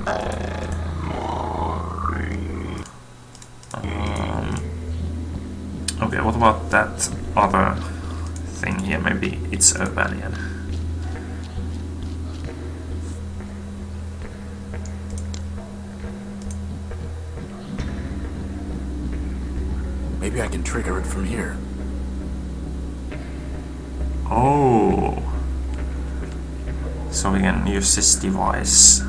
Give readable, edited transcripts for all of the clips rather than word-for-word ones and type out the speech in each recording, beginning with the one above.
Okay, what about that other thing here? Maybe it's Ovalian. Maybe I can trigger it from here. Oh! So we can use this device.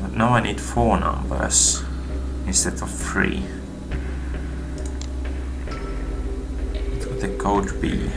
But now I need 4 numbers instead of 3. What would the code be?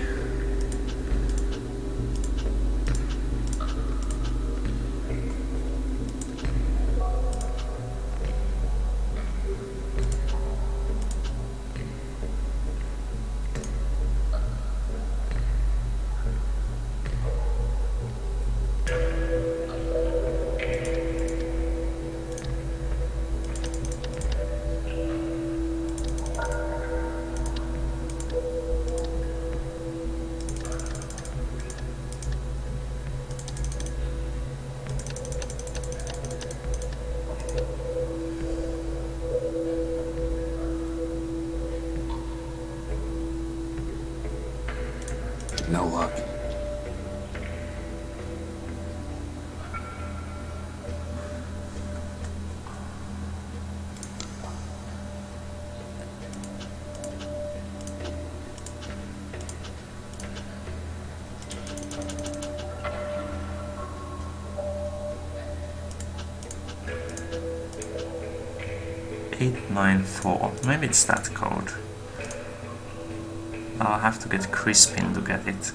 No luck. .894. Maybe it's that code. I'll have to get Crispin to get it.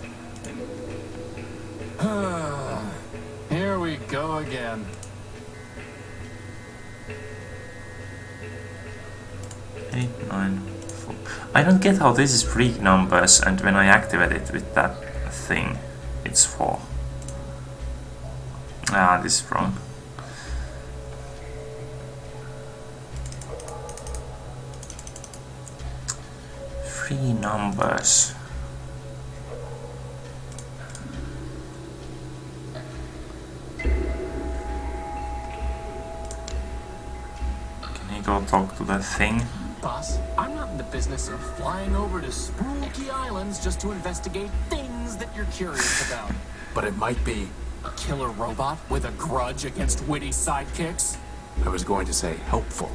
Here we go again. 894. I don't get how this is 3 numbers and when I activate it with that thing, it's 4. Ah, this is wrong. Three numbers. Can he go talk to that thing? Boss, I'm not in the business of flying over to spooky islands just to investigate things that you're curious about. But it might be. A killer robot with a grudge against witty sidekicks? I was going to say helpful.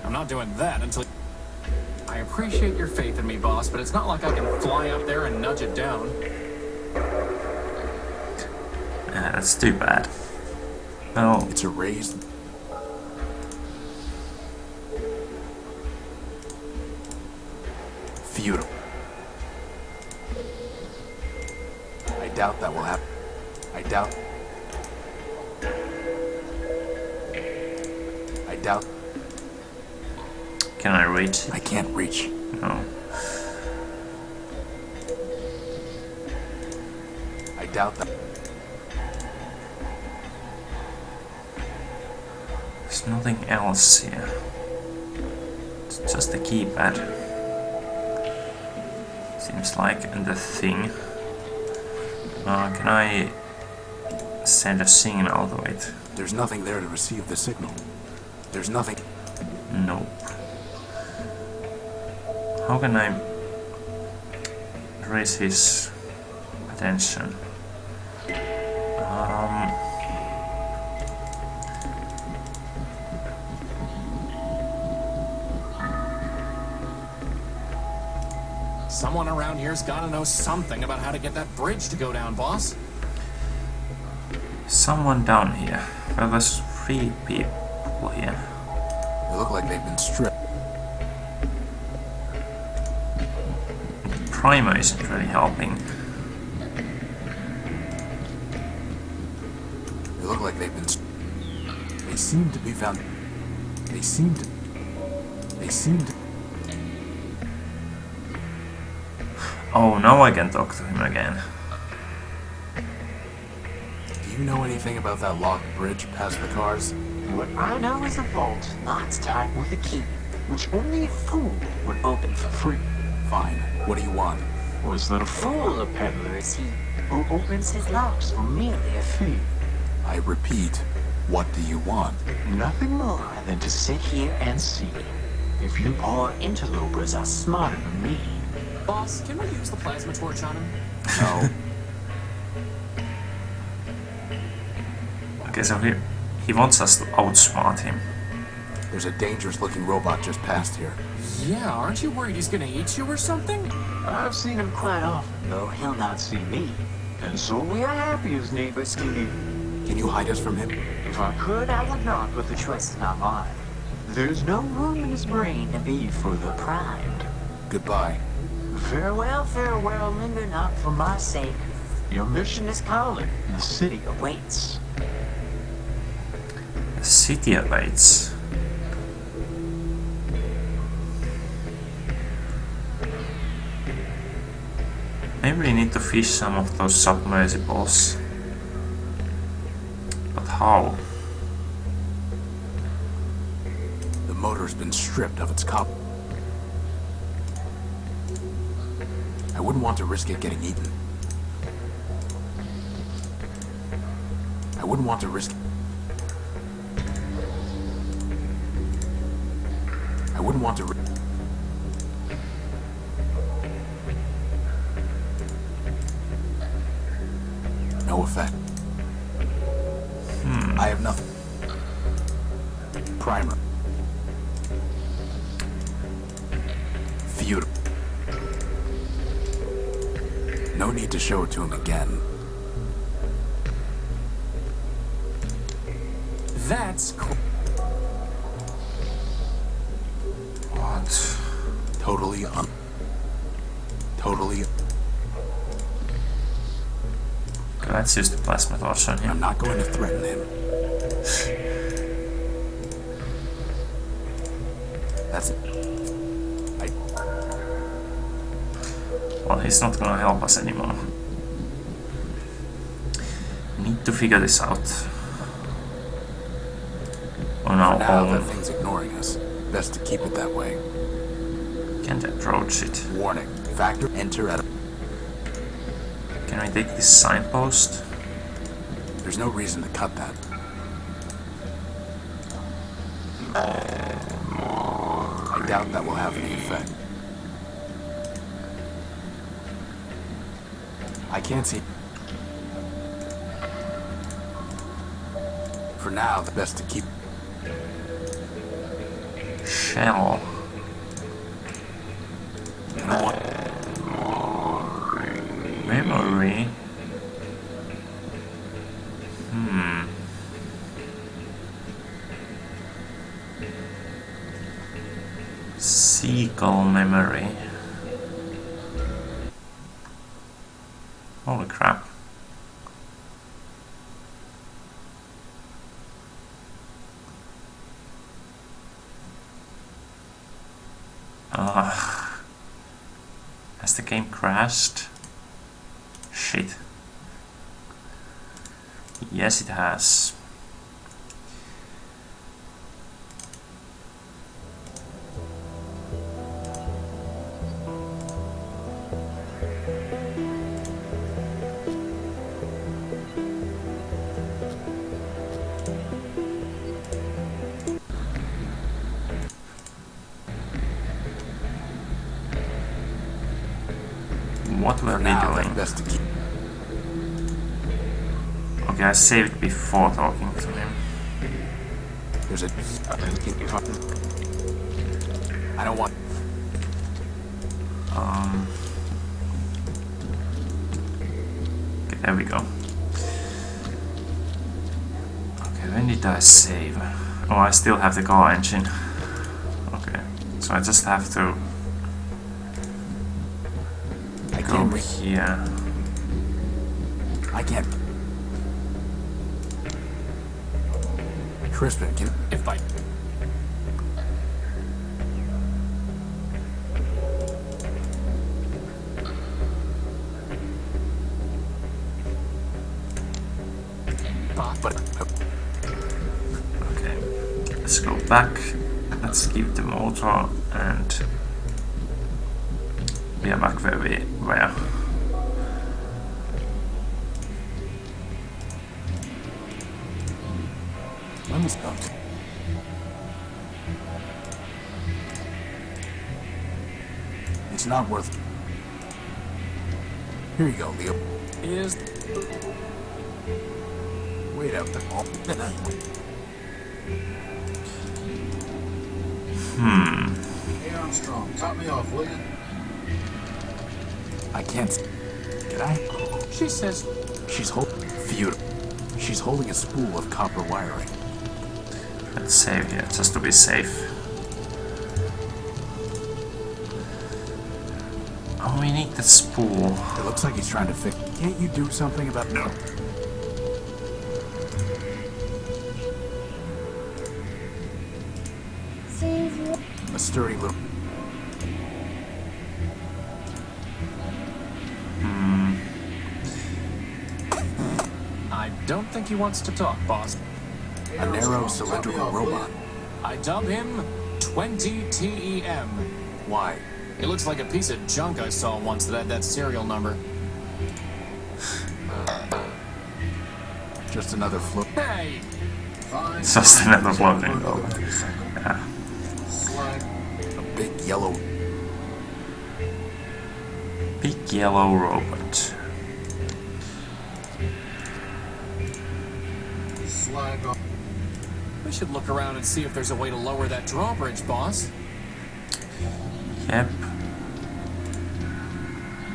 I'm not doing that until... I appreciate your faith in me, boss, but it's not like I can fly up there and nudge it down. Yeah, that's too bad. Well, It's a raised... Futile. I doubt that will happen. I doubt... can I reach it? I can't reach. No. I doubt that. There's nothing else here. It's just the keypad. Seems like, and the thing. Can I send a signal to it? There's nothing there to receive the signal. There's nothing. Nope. How can I raise his attention? Someone around here's gotta know something about how to get that bridge to go down, boss. Someone down here. Well, there's 3 people here. They look like they've been stripped. Primer isn't really helping. They look like they've been... They seem to be found... They seem to... Oh, now I can talk to him again. Do you know anything about that locked bridge past the cars? What I know is a vault locked tight with a key, which only a fool would open for free. Fine. What do you want? Was that a fool, a peddler, is he? who opens his locks for merely a fee. I repeat, what do you want? Nothing more than to sit here and see if you poor interlopers are smarter than me. Boss, can we use the plasma torch on him? No. Okay, so he wants us to outsmart him. There's a dangerous-looking robot just past here. Yeah, aren't you worried he's gonna eat you or something? I've seen him quite often, though he'll not see me. And so we are happy as neighbors can be. Can you hide us from him? If I could, I would not, but the choice is not mine. There's no room in his brain to be further primed. Goodbye. Farewell, farewell, linger not for my sake. Your mission is calling, and the city awaits. The city awaits. Maybe we need to fish some of those submersibles. But how? The motor's been stripped of its copper. I wouldn't want to risk it getting eaten. I wouldn't want to risk... I wouldn't want to... No effect. I have nothing. Primer. Feudal. No need to show it to him again. That's cool. What? Totally Okay, let's use the plasma torch on I'm him. not going to threaten him. That's... Well, he's not gonna help us anymore. Need to figure this out. On our Now own. that thing's ignoring us. Best to keep it that way. Can't approach it. Warning. Factor enter at... Can we take this signpost? There's no reason to cut that. I doubt that will have any effect. I can't see... For now, the best to keep... Shell. You know what? Memory. Seagull memory. Holy crap. Has the game crashed? Shit. Yes, it has. What were we Now, doing? best to keep... Okay, I saved before talking to him. There's a... I don't want... Okay, there we go. Okay, when did I save? Oh, I still have the car engine. Okay, so I just have to I go can't reach... here. I can't... Crispin, can... If I... But... Okay, let's go back. Let's keep the motor and we are back where we were. Let me stop. It's not worth it. Here you go, Leo. Is Wait out there. Hey Armstrong, top me off, will you? I can't. Can I? she says She's holding. She's holding a spool of copper wiring. Let's save here, just to be safe. Oh, we need the spool. It looks like he's trying to fix. Can't you do something about? No. A sturdy little. I don't think he wants to talk, boss. A narrow cylindrical robot. I dub him 20 TEM. Why? He looks like a piece of junk I saw once that had that serial number. Just another float. Hey! Fine. It's just another Time floating for another robot. motorcycle. Yeah. Slag. A big yellow. Big yellow robot. Slag off. We should look around and see if there's a way to lower that drawbridge, boss. Yep.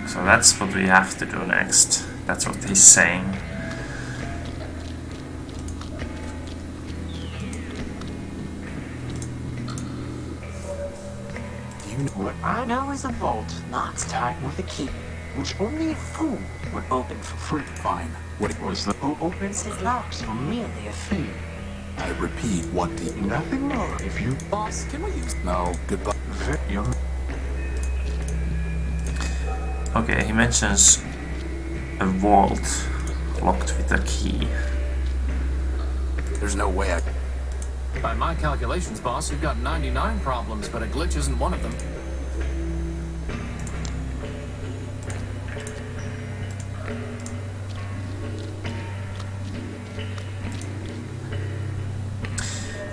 So that's what we have to do next. That's what he's saying. Do you know What I know is a vault locked tight with a key, which only a fool would open for free. Fine. What it was the. Who opens his locks for merely a fee. I repeat. What do you? Nothing more if you Boss, can we use... No. Goodbye. young. Okay, he mentions a vault locked with a key. There's no way I. By my calculations, boss, you've got 99 problems, but a glitch isn't one of them.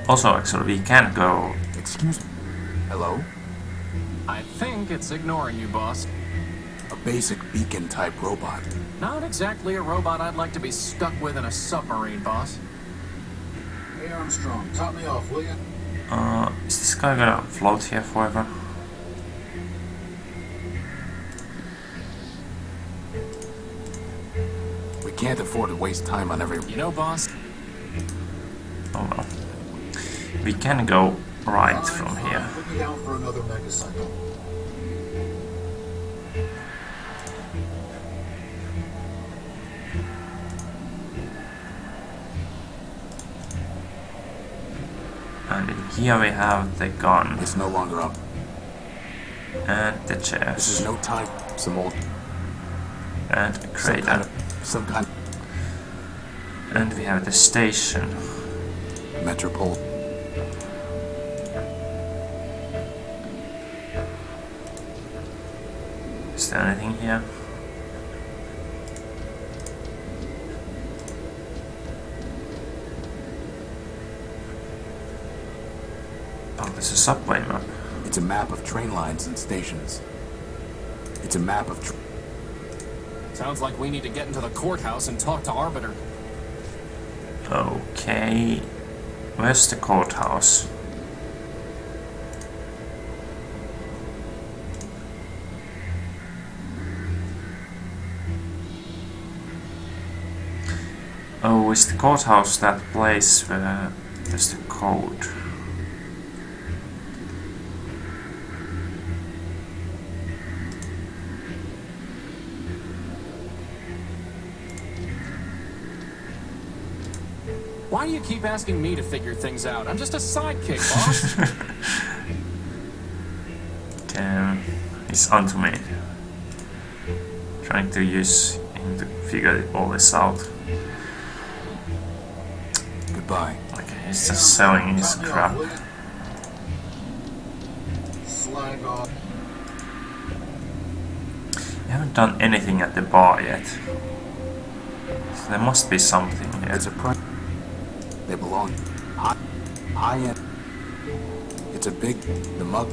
Also, actually, we can go. Excuse me. Hello. I think it's ignoring you, boss. A basic beacon type robot. Not exactly a robot I'd like to be stuck with in a submarine, boss. Hey Armstrong, top me off, will you? Is this guy gonna float here forever? We can't afford to waste time on every. You know, boss, Oh well. We can go right Fine, from fine. here. Put me down for another megacycle. And in here we have the gun It's no longer up. and the This chairs is no time. Some old. and a Some crater. kind of. Some kind. And we have the station. Metropole. Is there anything here? Oh, there's a subway map. It's a map of train lines and stations. It's a map of. sounds like we need to get into the courthouse and talk to Arbiter. Okay. Where's the courthouse? Oh, is the courthouse that place where there's the code? Why do you keep asking me to figure things out? I'm just a sidekick, boss. Damn, he's onto me. Trying to use him to figure all this out. Goodbye. Okay, he's just selling his Top me off, crap. will you? Slag off. We haven't done anything at the bar yet. So there must be something here. It's a pri. They belong. High-end. It's a big... The mug...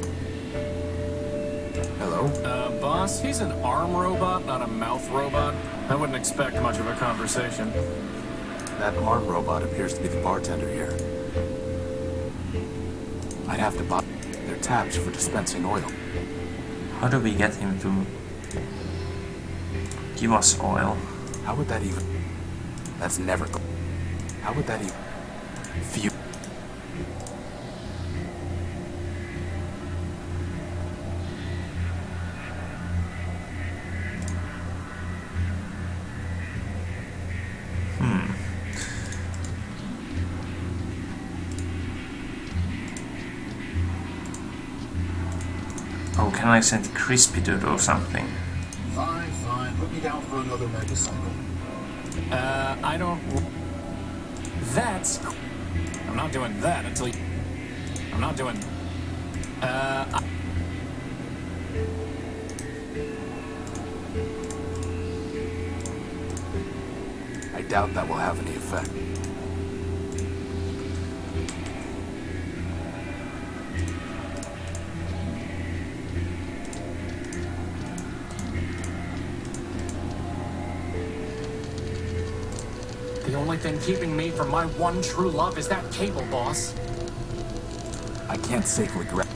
Hello? Boss, he's an arm robot, not a mouth robot. I wouldn't expect much of a conversation. That arm robot appears to be the bartender here. I'd have to buy their taps for dispensing oil. How do we get him to give us oil? How would that even... That's never... How would that even... Few... Oh, can I send Crispy to do something? Fine, fine. Put me down for another megacycle. I don't... That's... I'm not doing that until you... I'm not doing... I doubt that will have any effect. The only thing keeping me from my one true love is that cable, boss. I can't safely grab...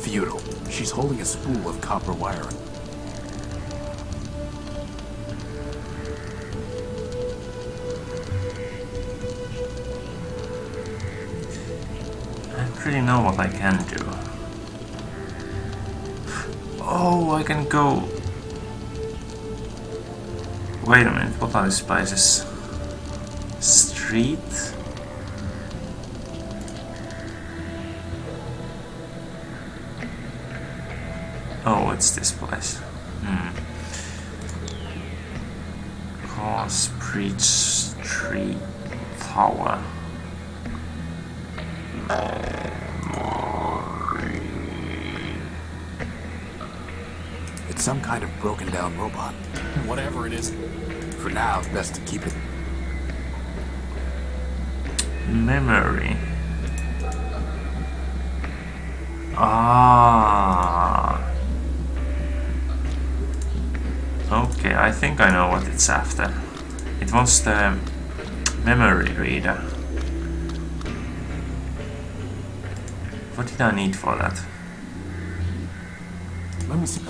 Futile. She's holding a spool of copper wiring. I don't really know what I can do. Oh, I can go... Wait a minute, what are these places? Street? Oh, it's this place. Cross Bridge Street Tower. It's some kind of broken down robot. Whatever it is. For now, it's best to keep it. Memory. Ah. Okay, I think I know what it's after. It wants the memory reader. What did I need for that? Let me see.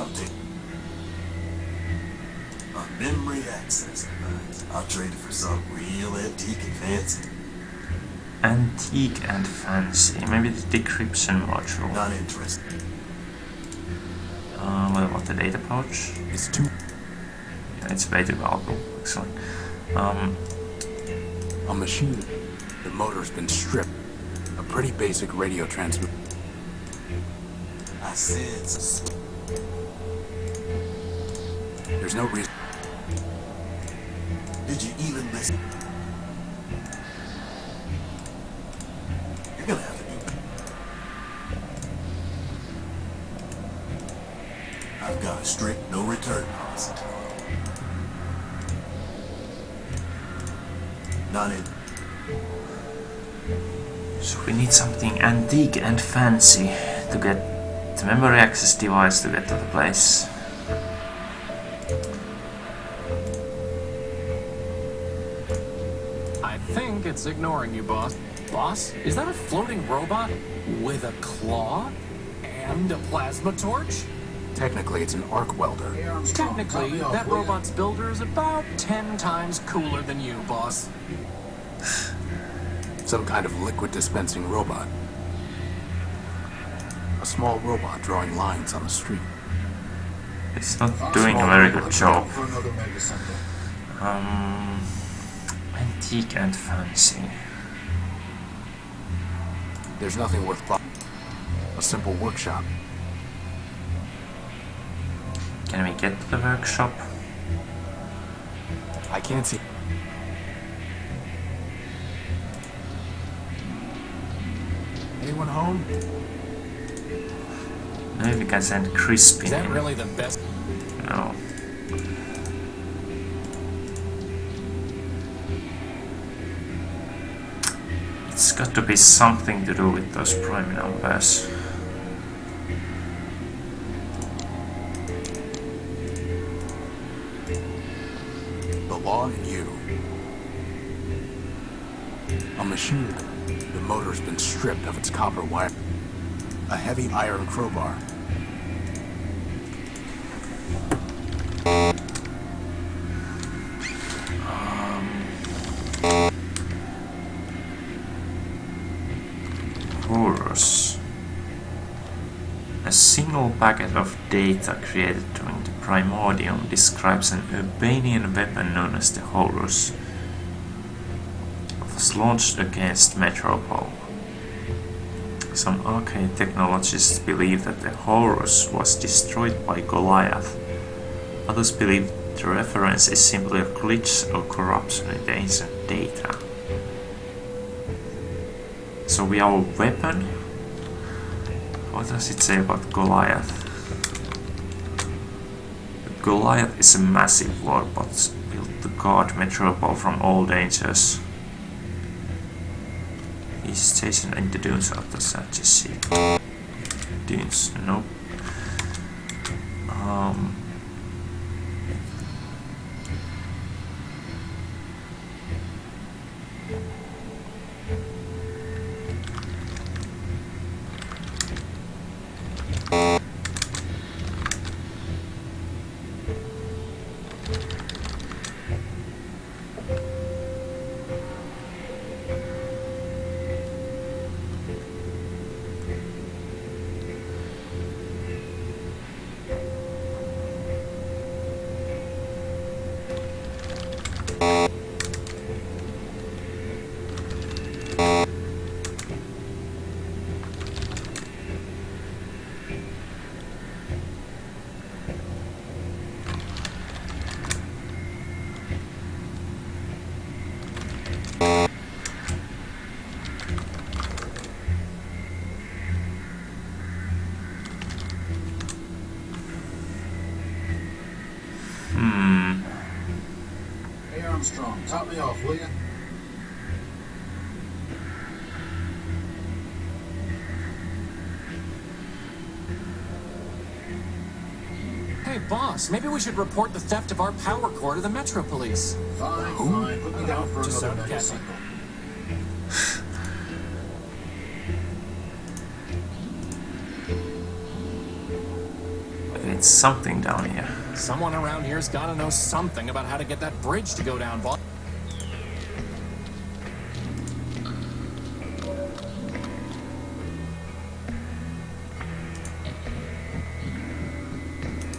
A memory access device. I'll trade it for something real antique and fancy. Antique and fancy. Maybe the decryption module. Not interested. What about the data pouch? It's too... Yeah, it's way too valuable, actually. A machine. The motor's been stripped. A pretty basic radio transmitter. I said so. There's no reason... Did you even listen? You're gonna have to do that. I've got a strict no return policy. Not in. So we need something antique and fancy to get the memory access device to get to the place. I think it's ignoring you, boss. Boss, is that a floating robot with a claw and a plasma torch? Technically, it's an arc welder. Hey, Armstrong, top Technically, me off, that will ya? robot's builder is about 10 times cooler than you, boss. Some kind of liquid dispensing robot. A small robot drawing lines on the street. It's not doing a very good job. For another megacycle. Antique and fancy. There's nothing worth buying. A simple workshop. Can we get to the workshop? I can't see... Anyone home? Maybe we can send Crispy Is that in. really the best? No. It's got to be something to do with those prime numbers. The law in you. A machine. The motor's been stripped of its copper wire. A heavy iron crowbar. Horus. A single packet of data created during the Primordium describes an Urbanian weapon known as the Horus. It was launched against Metropole. Some arcane technologists believe that the Horus was destroyed by Goliath. Others believe the reference is simply a glitch or corruption in the ancient data. So we have a weapon? What does it say about Goliath? Goliath is a massive warbot built to guard Metropole from all dangers. He's stationed in the dunes of the Sadgessi. Dunes, nope. Hey Armstrong, top me off, will you? Hey, boss, maybe we should report the theft of our power core to the Metro Police. Fine, fine. Put me down for Just another so mega catchy. single. It's something down here. Someone around here's gotta know something about how to get that bridge to go down, boss.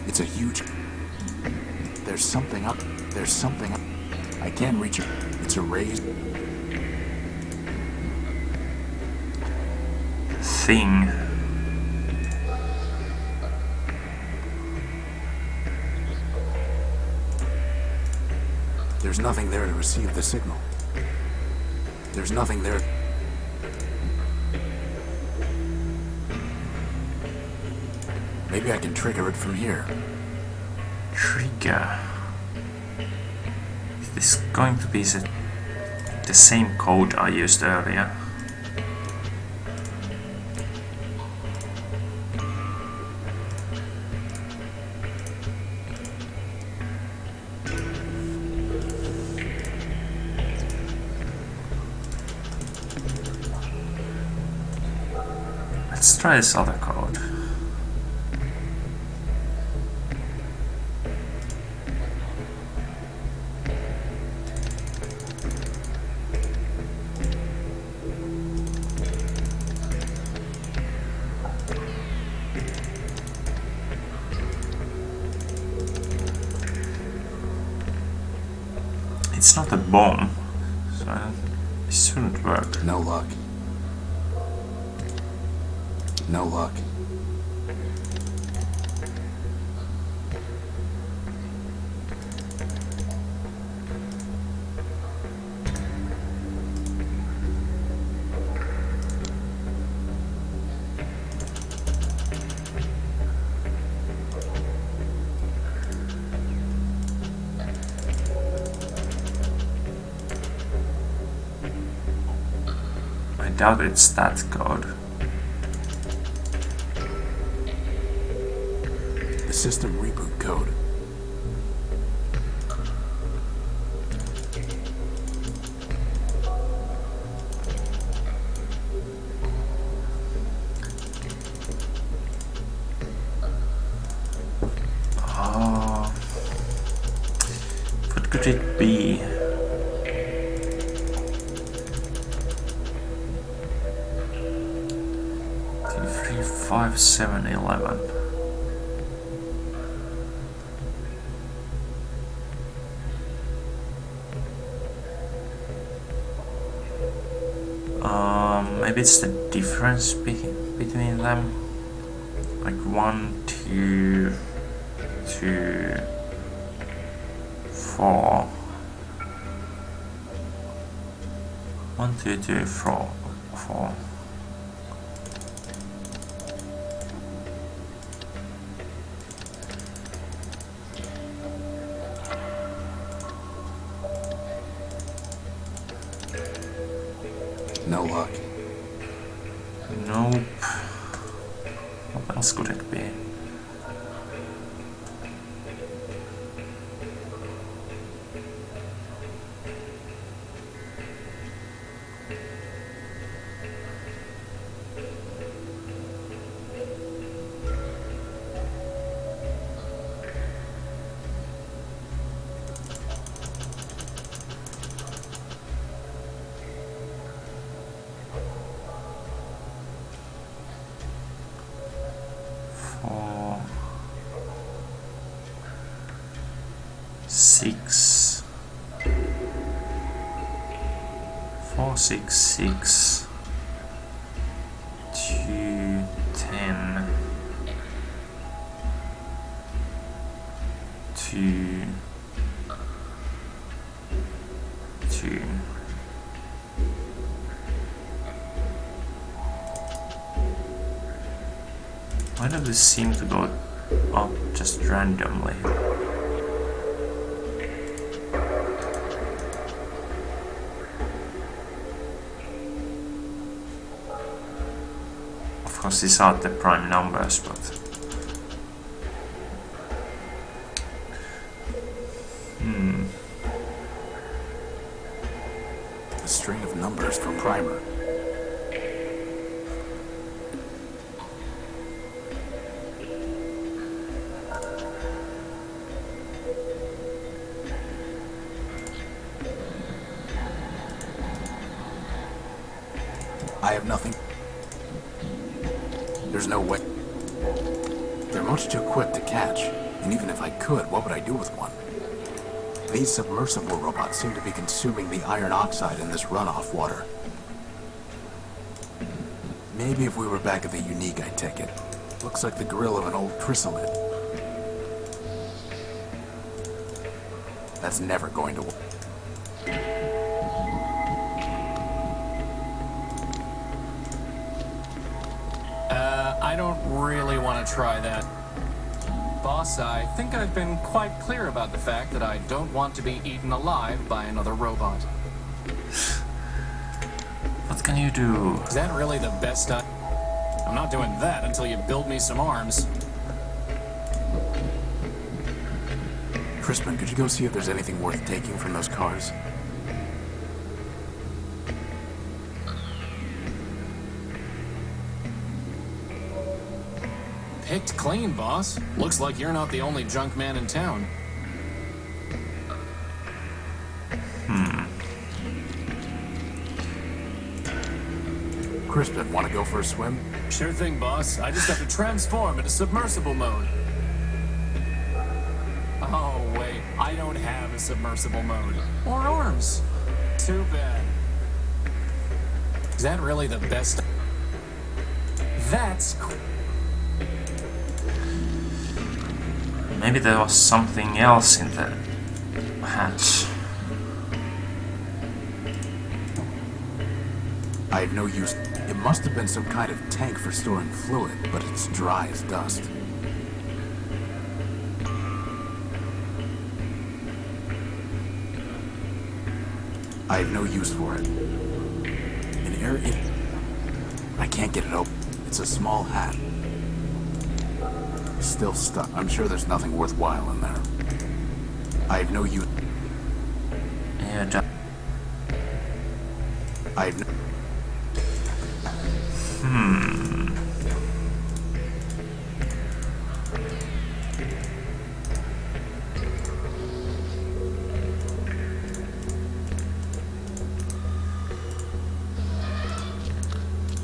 It's a huge... There's something up. There's something up. I can't reach it. It's a raised... Thing. There's nothing there to receive the signal. There's nothing there... Maybe I can trigger it from here. Trigger. Is this going to be the same code I used earlier? Let's try this other code. It's not a bomb, so it shouldn't work. No luck. No luck. doubt it's that code. The system reboot code. What could it be? T3 5 7 11. Maybe it's the difference between them. Like 1, 2, 2, 4. 1, 2, 2, 4, 4. No luck. Nope. What else could it be? Six, 4, 6, 6, 2, 10, 2, 2. Why do they seem to go up just randomly? Of course these are the prime numbers, but A string of numbers from Primer. I have nothing. There's no way. They're much too quick to catch, and even if I could, what would I do with one? These submersible robots seem to be consuming the iron oxide in this runoff water. Maybe if we were back at the Unique, I'd take it. Looks like the grill of an old chrysalid. That's never going to work. I don't really want to try that. Boss, I think I've been quite clear about the fact that I don't want to be eaten alive by another robot. what can you do? Is that really the best I'm not doing that until you build me some arms. Crispin, could you go see if there's anything worth taking from those cars? Picked clean, boss. Looks like you're not the only junk man in town. Crispin, want to go for a swim? Sure thing, boss. I just have to transform into submersible mode. Oh, wait. I don't have a submersible mode. Or arms. Too bad. Is that really the best? That's cool. Maybe there was something else in the hatch. I have no use. It must have been some kind of tank for storing fluid, but it's dry as dust. I have no use for it. An air... I can't get it open. It's a small hat. Still stuck. I'm sure there's nothing worthwhile in there. I have no use. Yeah, I have no...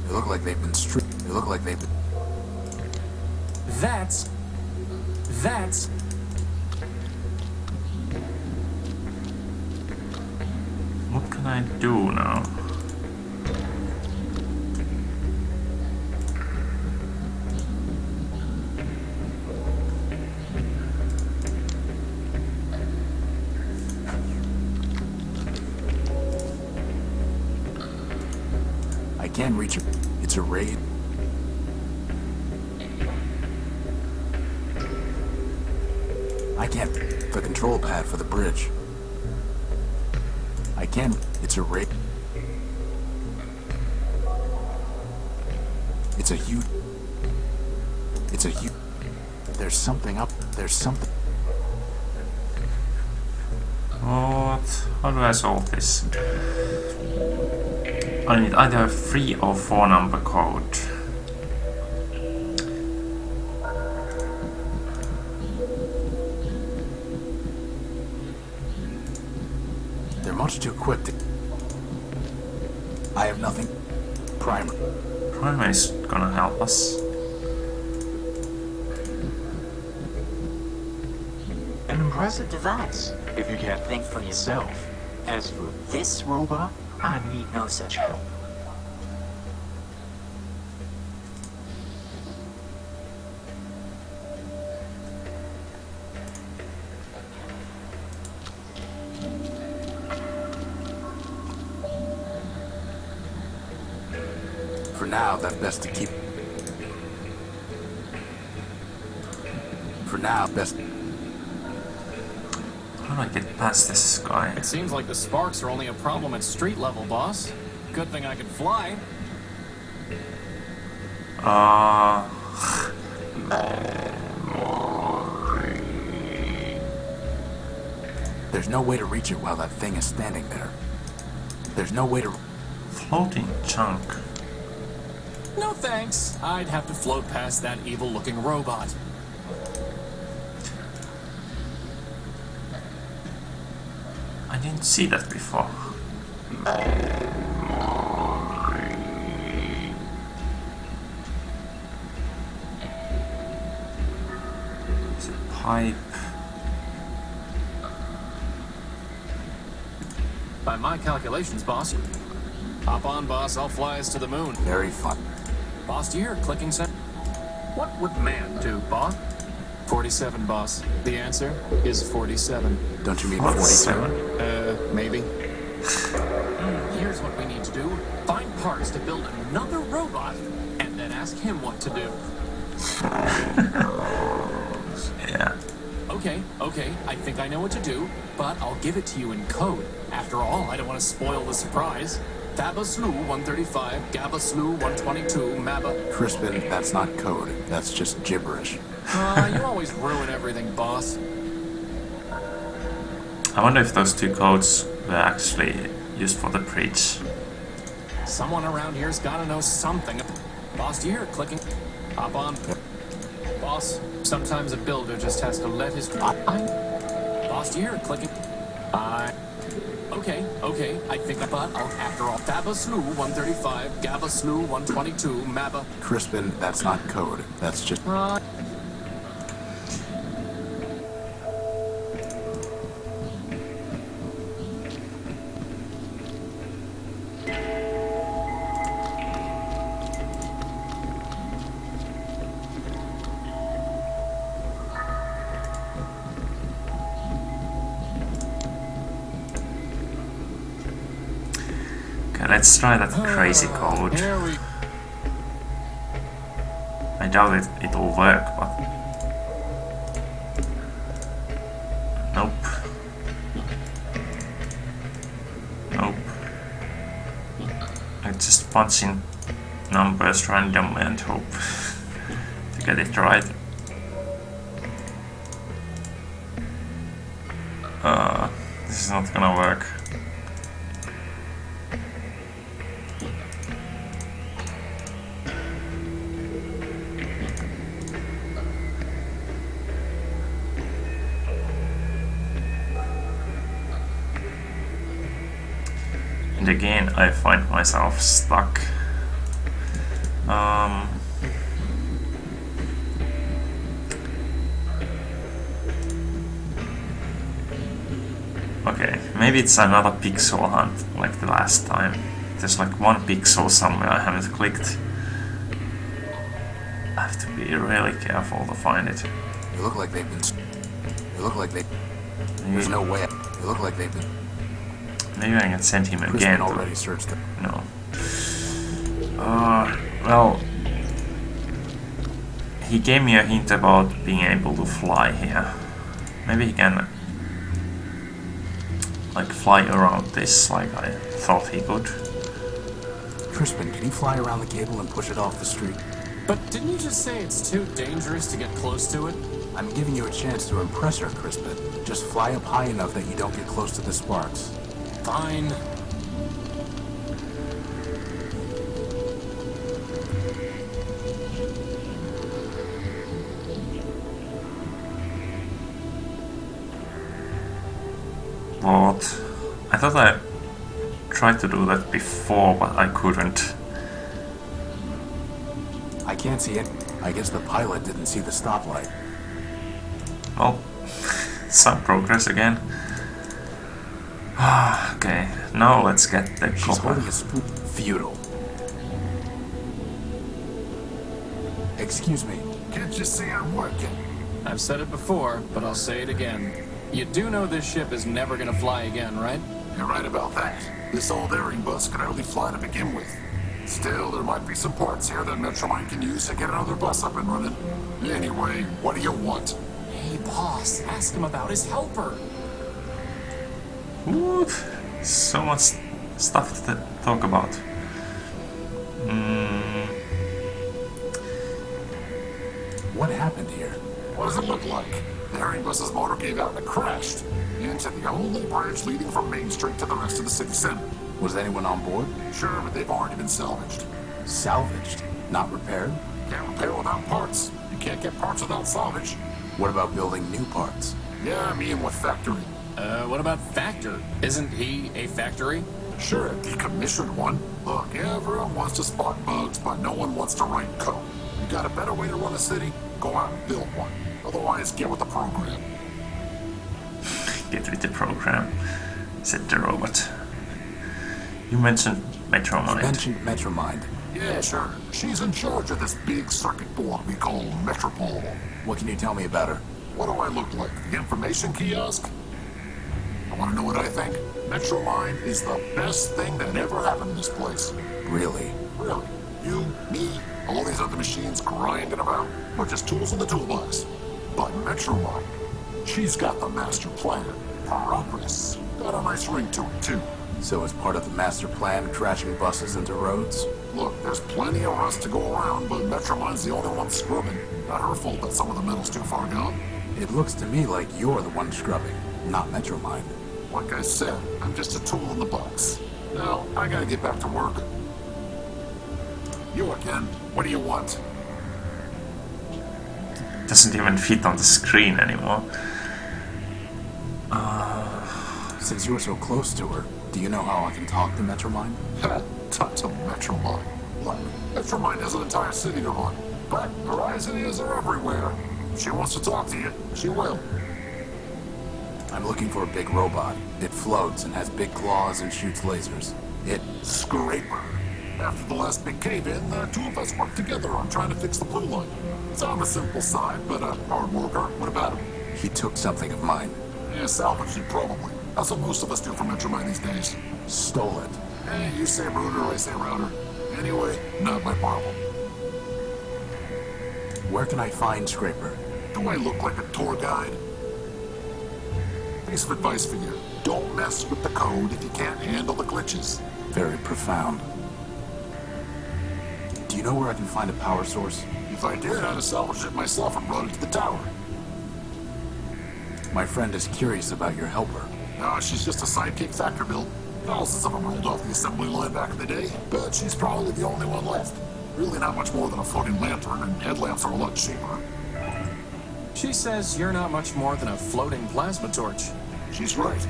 They look like they've been stripped. They look like they've been... That's... what can I do now? I can't reach it. It's a raid. I can't... The control pad for the bridge. I can't... It's a raid. It's a huge... It's a huge... There's something up... There's something... What? How do I solve this? I need either a 3 or 4 number code. They're much too quick to... I have nothing. Primer. Primer is gonna help us. An impressive device, if you can't think for yourself. As for this robot, I need no such help. For now, that's best to keep... For now, best... How do I get past this guy? It seems like the sparks are only a problem at street level, boss. Good thing I can fly. There's no way to reach it while that thing is standing there. There's no way to... Floating chunk. No thanks. I'd have to float past that evil-looking robot. I didn't see that before. It's a pipe. By my calculations, boss. Hop on, boss. I'll fly us to the moon. Very fun. Boss, do you hear a clicking sound? What would man do, boss? 47, boss. The answer is 47. Don't you mean 47? 47? Maybe. Here's what we need to do. Find parts to build another robot, and then ask him what to do. Yeah. Okay, I think I know what to do, but I'll give it to you in code. After all, I don't want to spoil the surprise. Taba Slew 135, Gabba Slew 122, Mabba... Crispin, that's not code. That's just gibberish. You always ruin everything, boss. I wonder if those two codes were actually used for the bridge. Someone around here's gotta know something. Boss, do you hear it clicking? Hop on. Boss, sometimes a builder just has to let his... Boss, do you hear it clicking? Okay, I think I thought I'll... After all, Taba Slew 135, Gabba Slew 122, Mabba... Crispin, that's not code. That's just... Okay, let's try that crazy code. Here we... I doubt it'll work, but... Nope. Nope. I just punch in numbers randomly and hope to get it right. This is not gonna work. And again, I find myself stuck. Okay, maybe it's another pixel hunt like the last time. There's like one pixel somewhere I haven't clicked. I have to be really careful to find it. You look like they've been... You look like they... There's no way... You look like they've been... Maybe I can send him Crispin again. already searched them. No. Well... He gave me a hint about being able to fly here. Maybe he can... like fly around this like I thought he could. Crispin, can you fly around the cable and push it off the street? But didn't you just say it's too dangerous to get close to it? I'm giving you a chance to impress her, Crispin. Just fly up high enough that you don't get close to the sparks. Fine. But I thought I tried to do that before, but I couldn't. I can't see it. I guess the pilot didn't see the stoplight. Well, some progress again. Okay, now let's get the She's copper. holding a spoon. Feudal. Excuse me. Can't you see I'm working? I've said it before, but I'll say it again. You do know this ship is never gonna fly again, right? You're right about that. This old airing bus can hardly fly to begin with. Still, there might be some parts here that Metromine can use to get another bus up and running. Anyway, what do you want? Hey, boss, ask him about his helper. Ooh, so much stuff to talk about. What happened here? What does it look like? The airing bus's motor gave out and it crashed into the only bridge leading from Main Street to the rest of the city center. Was anyone on board? Sure, but they've already been salvaged. Salvaged? Not repaired? Can't repair without parts. You can't get parts without salvage. What about building new parts? Yeah, I mean with factory. What about Factor? Isn't he a factory? Sure, a decommissioned one. Look, everyone wants to spot bugs, but no one wants to write code. You got a better way to run a city? Go out and build one. Otherwise, get with the program. Get with the program, said the robot. You mentioned Metromine. You mentioned Metromine. Yeah, sure. She's in charge of this big circuit board we call Metropole. What can you tell me about her? What do I look like? The information kiosk? I want to know what I think. Metromine is the best thing that ever happened in this place. Really? Really? You, me, all these other machines grinding about are just tools in the toolbox. But Metromine, she's got the master plan. Progress. Got a nice ring to it, too. So as part of the master plan, crashing buses into roads? Look, there's plenty of rust to go around, but Metromine's the only one scrubbing. Not her fault that some of the metal's too far gone. It looks to me like you're the one scrubbing, not Metromine. Like I said, I'm just a tool in the box. Now, I gotta get back to work. You again. What do you want? Doesn't even fit on the screen anymore. Since you're so close to her, do you know how I can talk to Metromine? Talk to Metromine. Look, Metromine has an entire city to run, but her eyes and ears are everywhere. If she wants to talk to you, she will. I'm looking for a big robot. It floats and has big claws and shoots lasers. Scraper. After the last big cave-in, the two of us worked together on trying to fix the blue line. It's on the simple side, but a hard worker. What about him? He took something of mine. Yeah, salvaged it probably. That's what most of us do for Metromine these days. Stole it. Hey, you say router, I say router. Anyway, not my problem. Where can I find Scraper? Do I look like a tour guide? Piece of advice for you. Don't mess with the code if you can't handle the glitches. Very profound. Do you know where I can find a power source? If I did, I'd have salvaged it myself and brought it to the tower. My friend is curious about your helper. She's just a sidekick factor build. Thousands of them rolled off the assembly line back in the day, but she's probably the only one left. Really not much more than a floating lantern, and headlamps are a lot cheaper. She says you're not much more than a floating plasma torch. She's right.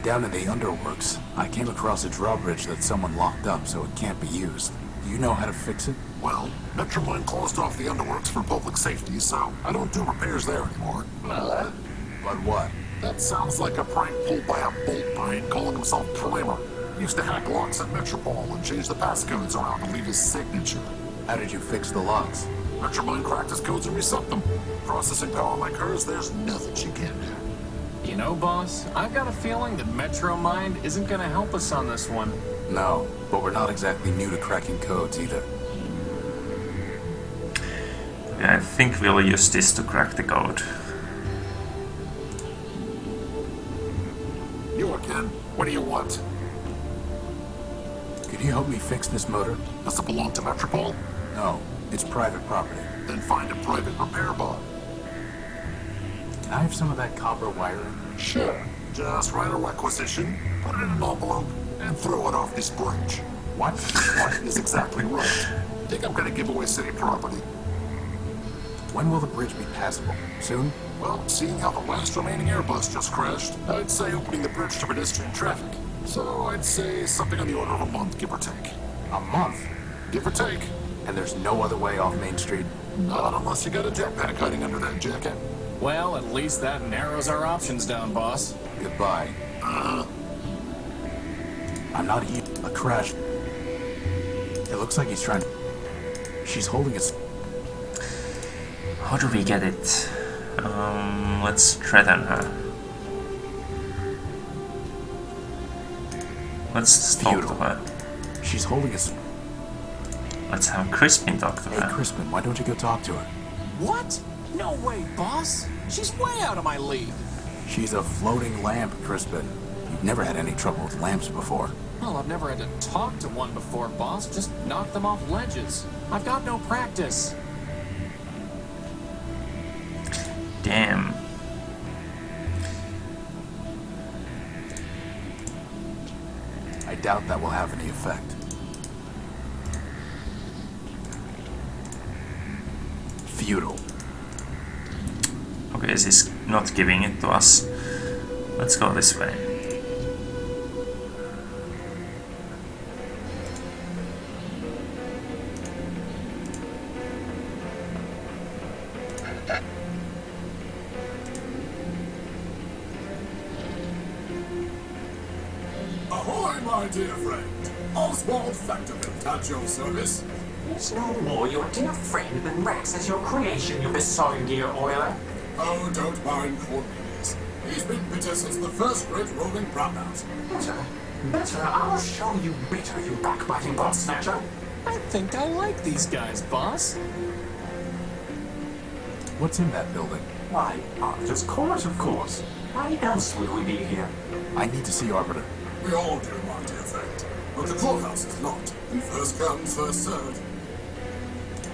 Down in the underworks, I came across a drawbridge that someone locked up so it can't be used. Do you know how to fix it? Well, Metromine closed off the underworks for public safety, so I don't do repairs there anymore. But what? That sounds like a prank pulled by a bolt brain calling himself Primer. Used to hack locks at Metropole and change the passcodes around to leave his signature. How did you fix the locks? Metromine cracked his codes and reset them. Processing power like hers, there's nothing she can't do. You know, boss, I've got a feeling that Metromine isn't going to help us on this one. No, but we're not exactly new to cracking codes either. I think we'll use this to crack the code. You again? What do you want? Could you help me fix this motor? Does it belong to Metropole? No, it's private property. Then find a private repair bot. Can I have some of that copper wiring? Sure. Just write a requisition, put it in an envelope, and throw it off this bridge. What? What is exactly right? Think I'm gonna give away city property? When will the bridge be passable? Soon? Well, seeing how the last remaining Airbus just crashed, I'd say opening the bridge to pedestrian traffic. So I'd say something on the order of a month, give or take. A month? Give or take. And there's no other way off Main Street? Not unless you got a jetpack hiding under that jacket. Well, at least that narrows our options down, boss. Goodbye. I'm not a crash. It looks like he's trying to... She's holding us... How do we get it? Let's threaten her. Let's talk to her. She's holding us... Let's have Crispin talk to Hey, her. Crispin, why don't you go talk to her? What? No way, boss. She's way out of my league. She's a floating lamp, Crispin. You've never had any trouble with lamps before. Well, I've never had to talk to one before, boss. Just knock them off ledges. I've got no practice. Damn. I doubt that will have any effect. Futile. Okay, this is not giving it to us. Let's go this way. Ahoy, my dear friend. Oswald Factorville at your service. He's no more your dear friend than Rex is your creation, you besotted dear oiler. Oh, don't mind Cornelius. He's been bitter since the first great rolling brownout. Better, I'll show you bitter, you backbiting bot snatcher. I think I like these guys, boss. What's in that building? Why, Arbiter's court, of course. Why else would we be here? I need to see Arbiter. We all do, my dear friend. But the courthouse is locked. And first come, first served.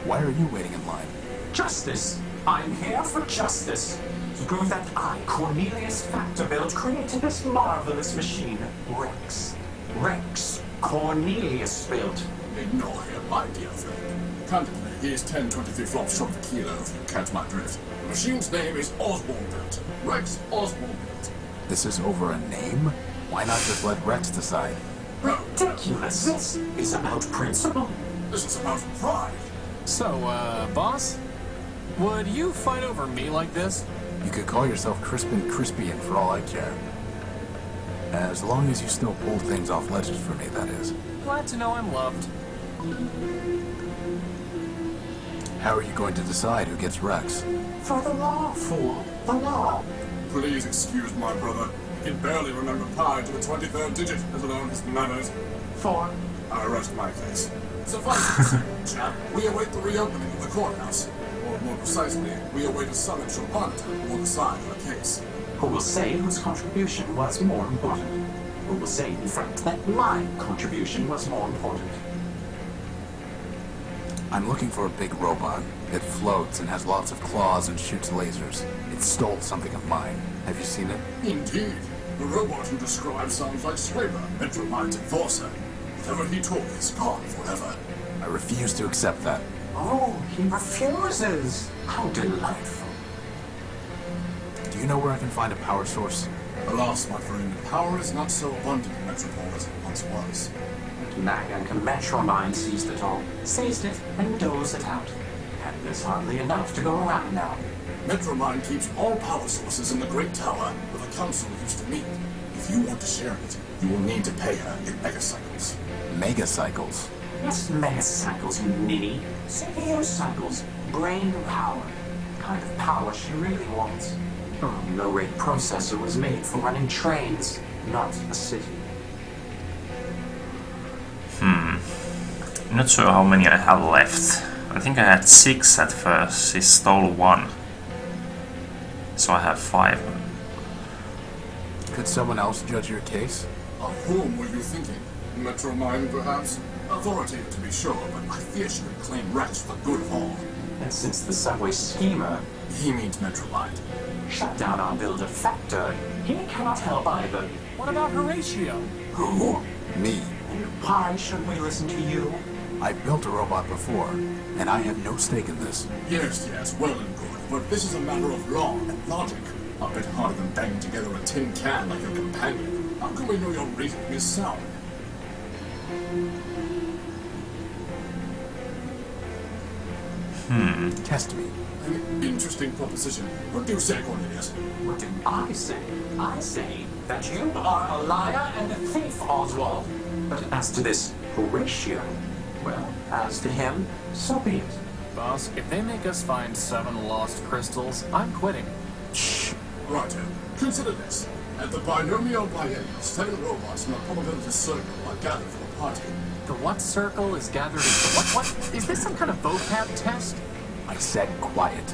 Why are you waiting in line? Justice. I'm here for justice. To prove that I, Cornelius Factorville, created this marvelous machine, Rex. Rex Cornelius built. Ignore him, my dear friend. Candidly, he is 10-23 flops short of a kilo, if you catch my drift. The machine's name is Oswald built. Rex Oswald built. This is over a name? Why not just let Rex decide? Ridiculous. This is about principle. This is about pride. So, boss? Would you fight over me like this? You could call yourself Crispin Crispian for all I care. As long as you still pull things off ledges for me, that is. Glad to know I'm loved. How are you going to decide who gets Rex? For the law, fool. The law. Please excuse my brother. He can barely remember pi to the 23rd digit, let alone his manners. For... I rest my case. Suffice it to say, chap, we await the reopening of the courthouse. Or more precisely, we await a summons from Arbiter on the side of the case. Who will say whose contribution was more important? Who will say, in fact, that my contribution was more important? I'm looking for a big robot. It floats and has lots of claws and shoots lasers. It stole something of mine. Have you seen it? Indeed. The robot you describe sounds like Slaver, Metromind's enforcer. Whatever he took is gone forever. I refuse to accept that. Oh, he refuses. How delightful. Do you know where I can find a power source? Alas, my friend, power is not so abundant in Metropole as it once was. Nagank Metromine seized it all. Seized it and doles it out. And there's hardly enough to go around now. Metromine keeps all power sources in the Great Tower where the Council used to meet. If you want to share it, you will need to pay her in megacycles. Megacycles? Yes, megacycles, you ninny. CPU cycles. Brain power. The kind of power she really wants. Low-rate processor was made for running trains, not a city. Not sure how many I have left. I think I had 6 at first. He stole 1. So I have 5. Could someone else judge your case? Of whom were you thinking? Metromine, perhaps? Authoritative to be sure, but I fear she would claim Rex for good of all. And since the subway schemer He means Metromine. shut down our builder Factor, he cannot help either. What about Horatio? Who? Me. And why should we listen to you? I built a robot before, and I have no stake in this. Yes, well and good, but this is a matter of law and logic. A bit harder than banging together a tin can like your companion. How can we know your reasoning is sound? Test me. An interesting proposition. What do you say, Cornelius? What did I say? I say that you are a liar and a thief, Oswald. But as to this Horatio, well, as to him, so be it. Boss, if they make us find 7 lost crystals, I'm quitting. Shh. Righto. Consider this. At the binomial biennial, 7 robots in the probability circle are gathered for a party. The what circle is gathered into what? Is this some kind of vocab test? I said quiet.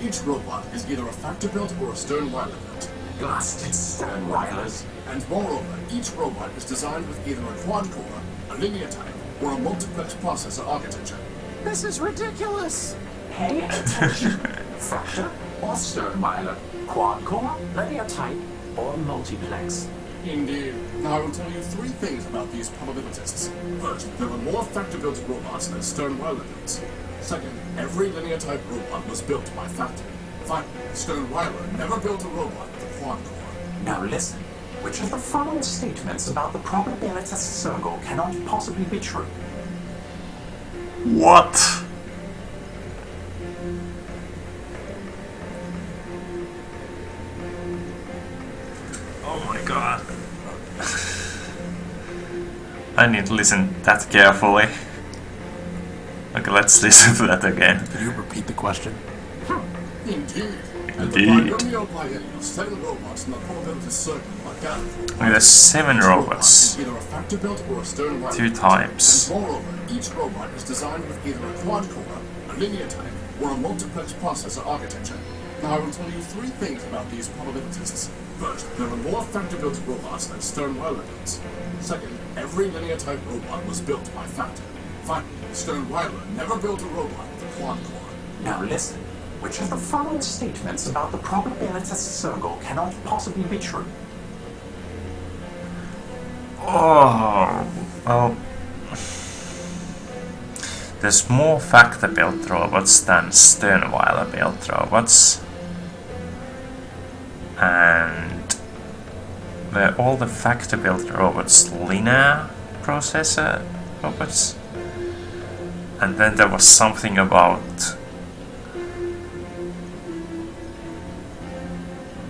Each robot is either a factor-built or a Stern-Weiler built. Blasted Sternweilers. And moreover, each robot is designed with either a quad-core, a linear type, or a multiplex processor architecture. This is ridiculous! Pay attention. Factor or Sternweiler. Quad-core, linear type, or multiplex. Indeed. Now I will tell you 3 things about these probabilities. First, there are more factor-built robots than Stern-Weiler builds. Second, every linear-type robot was built by Factor. Finally, Stern-Weiler never built a robot with a quad-core. Now listen. Which of the following statements about the probability circle cannot possibly be true? What? Oh my god. I need to listen that carefully. Okay, let's listen to that again. Could you repeat the question? Indeed. At the Indeed. binomial biennial, 7 robots in the probability circle are gathered for a Okay, there's 7 robots. Either a factor-built or a Stern-Weiler 2 times. And moreover, each robot is designed with either a quad-core, a linear type, or a multiplex processor architecture. Now I will tell you 3 things about these probabilities. First, there are more factor-built robots than Stern-Weiler builds. Second, every linear type robot was built by Factor. Finally, Stern-Weiler never built a robot with a quad-core. Now listen. Which of the following statements about the probability circle cannot possibly be true? Oh, well. There's more factor-built robots than Sternweiler-built robots. And were all the factor-built robots linear processor robots? And then there was something about...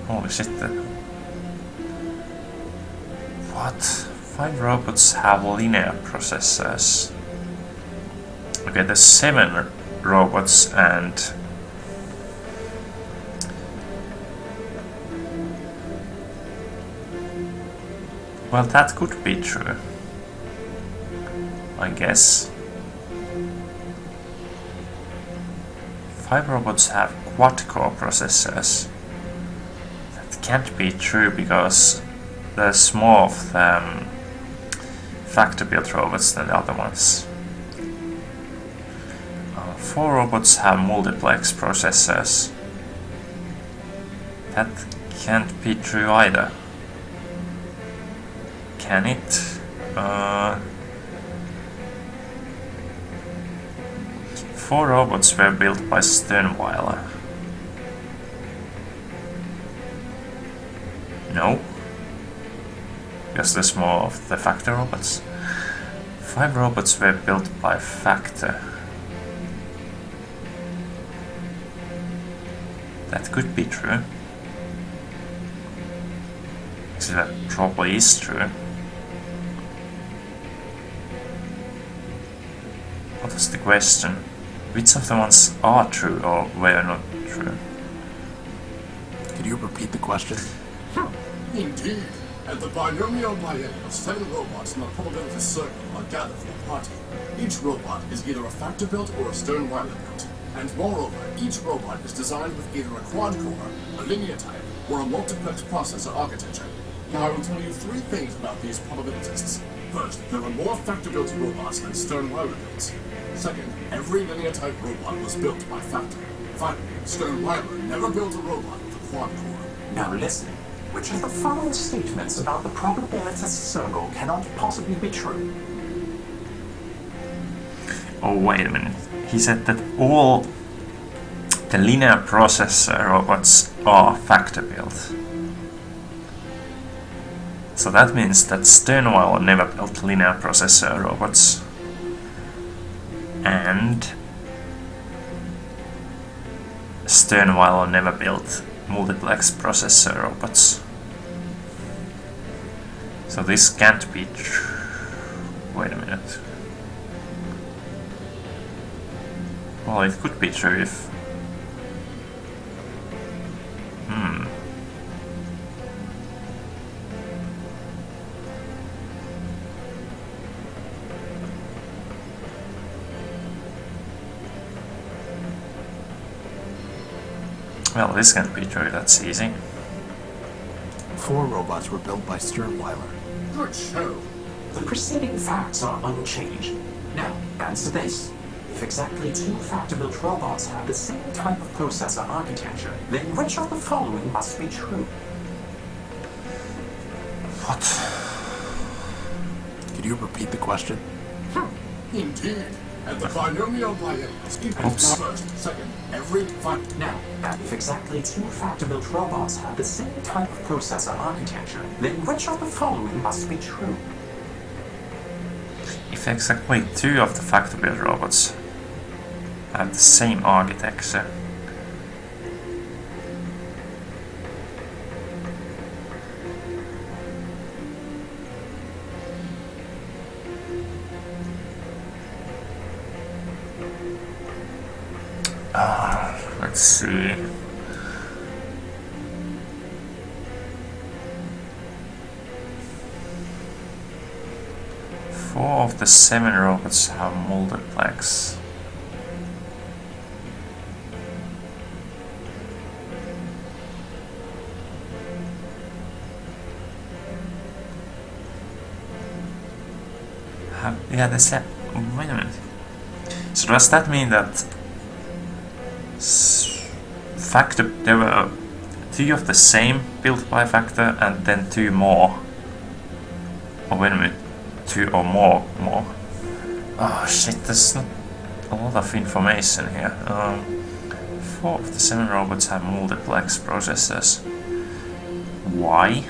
Holy shit. What? 5 robots have linear processors. Okay, there's 7 robots and... Well, that could be true. I guess. 5 robots have quad-core processors. That can't be true because there's more of them factor-built robots than the other ones. 4 robots have multiplex processors. That can't be true either. Can it? 4 robots were built by Sternweiler. No. Because there's more of the Factor robots. 5 robots were built by Factor. That could be true. So that probably is true. What was the question? Which of the ones are true or were not true? Could you repeat the question? Indeed. At the binomial biennial, 7 robots in the probability circle are gathered for the party. Each robot is either a Factor built or a Sternweiler built. And moreover, each robot is designed with either a quad-core, a linear type, or a multiplex processor architecture. Now I will tell you 3 things about these probabilitists. First, there are more Factor-built robots than Sternweiler built. Second, every linear type robot was built by Factor. Finally, Sternweiler never built a robot with a quad-core. Now listen. Which of the following statements about the probabilitist circle cannot possibly be true? Oh, wait a minute. He said that all the linear processor robots are Factor built. So that means that Sternweiler never built linear processor robots. And Sternweiler never built multiplex processor robots. So this can't be true. Wait a minute. Well, it could be true if... Well, this can't be true, that's easy. 4 robots were built by Sternweiler. Good show. The preceding facts are unchanged. Now, answer this. If exactly 2 Factor-built robots have the same type of processor architecture, then which of the following must be true? What? Could you repeat the question? Indeed. At the binomial biennial, Oops. first, second, every fact. Now, if exactly 2 Factor-built robots have the same type of processor architecture, then which of the following must be true? If exactly 2 of the Factor-built robots have the same architecture, let's see. Four of the 7 robots have multiplex. Yeah, they said. Wait a minute. So does that mean that Factor, there were 2 of the same built by Factor and then 2 more? Oh, wait a minute. 2 or more. Oh shit, there's not a lot of information here. 4 of the 7 robots have multiplex processors. Why?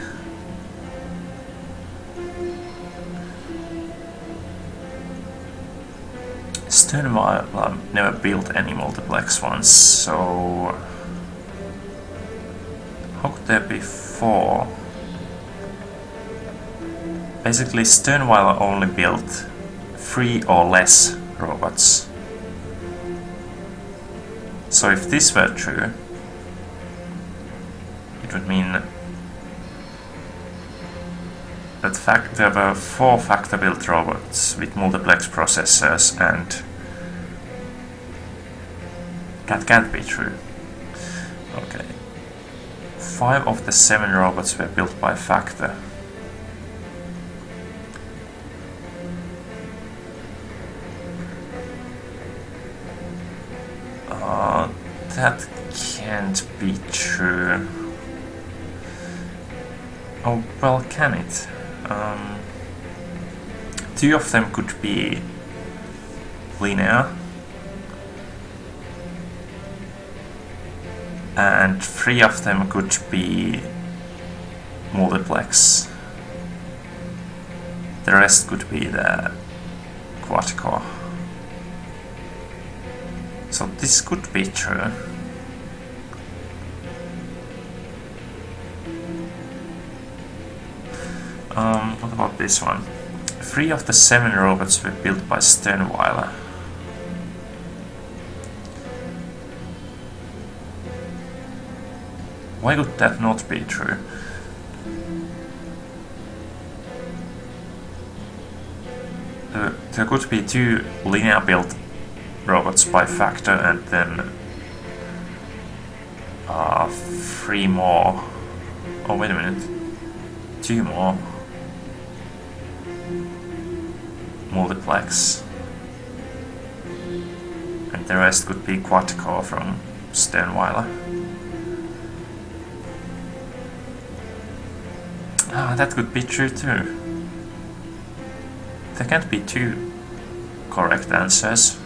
Sternweiler never built any multiplex ones, so how could there be 4? Basically, Sternweiler only built 3 or less robots. So if this were true, it would mean that there were 4 Factor-built robots with multiplex processors, and that can't be true. Okay. 5 of the 7 robots were built by Factor. that can't be true. Oh, well, can it? Two of them could be linear, and three of them could be multiplex. The rest could be the quad-core. So this could be true. What about this one? 3 of the 7 robots were built by Sternweiler. Why would that not be true? There could be 2 linear built robots by Factor and then 3 more. Oh, wait a minute. 2 more. Multiplex. And the rest could be quad-core from Sternweiler. Ah, that could be true too. There can't be 2 correct answers.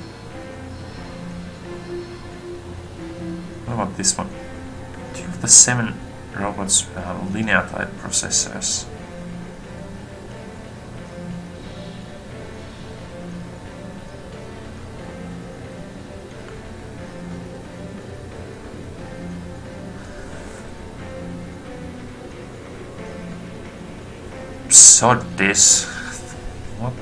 What about this one? 2 of the 7 robots have linear type processors. Sod this. What?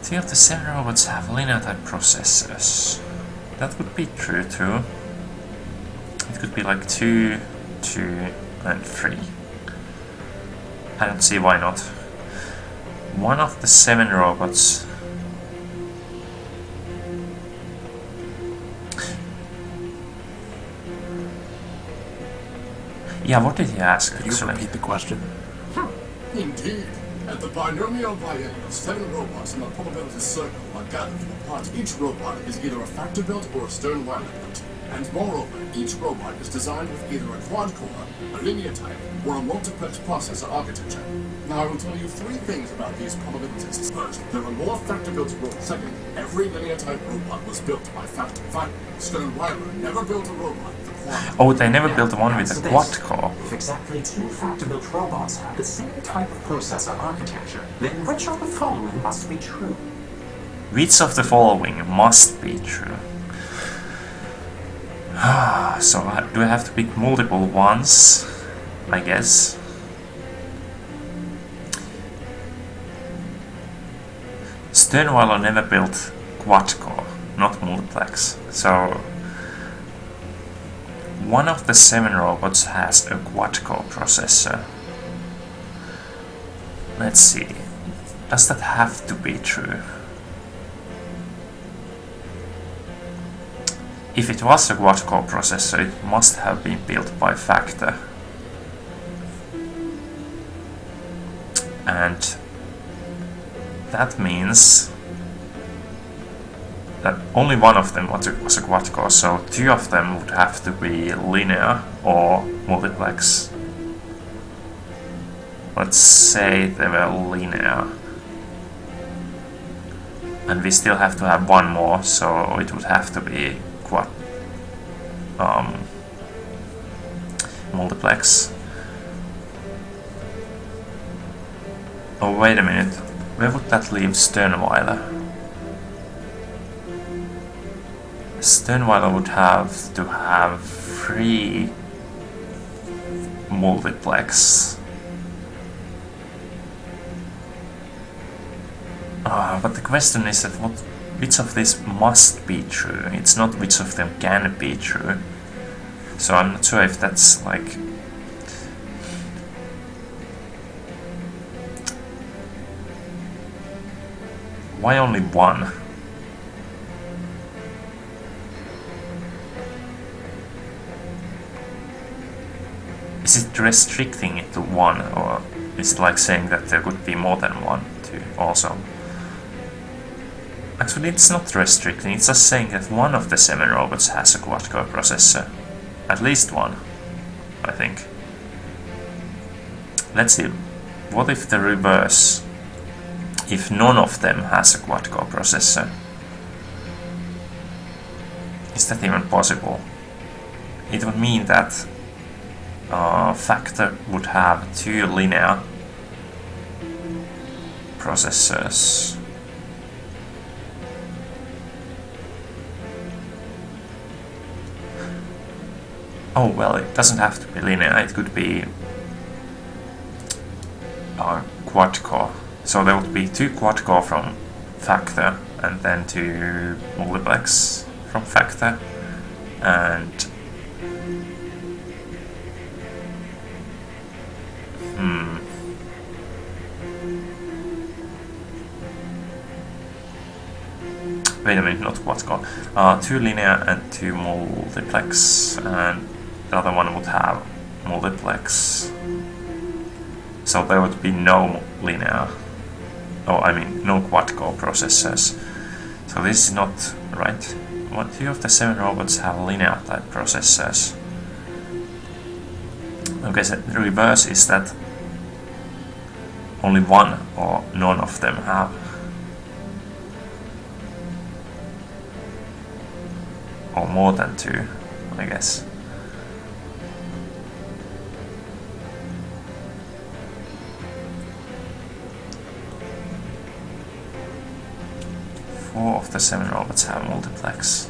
3 of the 7 robots have linear type processors. That would be true too. It could be like 2, 2, and 3. I don't see why not. 1 of the 7 robots. Yeah, what did he ask Could you actually? repeat the question? Indeed. At the binomial biennial, 7 robots in the probability circle are gathered apart. Each robot is either a Factor built or a Sternweiler built. And moreover, each robot is designed with either a quad-core, a linear type, or a multiplex processor architecture. Now I will tell you 3 things about these probabilities. First, there are more Factor-built robots. Second, every linear type robot was built by Factor. Finally, Sternweiler never built a robot with a quad-core. Oh, they never built one with a quad-core. If exactly 2 Factor-built robots have the same type of processor architecture, then which of the following must be true? Which of the following must be true? So do I have to pick multiple ones? I guess. Sternweiler never built quad-core, not multiplex. So 1 of the 7 robots has a quad-core processor. Let's see. Does that have to be true? If it was a quad-core processor, it must have been built by Factor. And that means that only 1 of them was a quad-core, so 2 of them would have to be linear or multiplex. Let's say they were linear. And we still have to have 1 more, so it would have to be multiplex. Oh, wait a minute. Where would that leave Sternweiler? Sternweiler would have to have 3 multiplex. But the question is that which of these must be true? It's not which of them can be true. So I'm not sure if that's like... Why only 1? Is it restricting it to 1, or is it like saying that there could be more than 1 too also? Actually, it's not restricting, it's just saying that one of the semi-robots has a quad-core processor. At least one, I think. Let's see, what if the reverse? If none of them has a quad-core processor? Is that even possible? It would mean that Factor would have 2 linear processors. Oh well, it doesn't have to be linear, it could be quad-core. So there would be 2 quad-core from Factor and then 2 multiplex from Factor, and wait a minute, not quad-core. 2 linear and 2 multiplex, and the other one would have multiplex. So there would be no linear, no quad-core processors. So this is not right. 2 of the 7 robots have linear type processors. Okay, so the reverse is that only one or none of them have. Or more than 2, I guess. Four of the 7 robots have multiplex.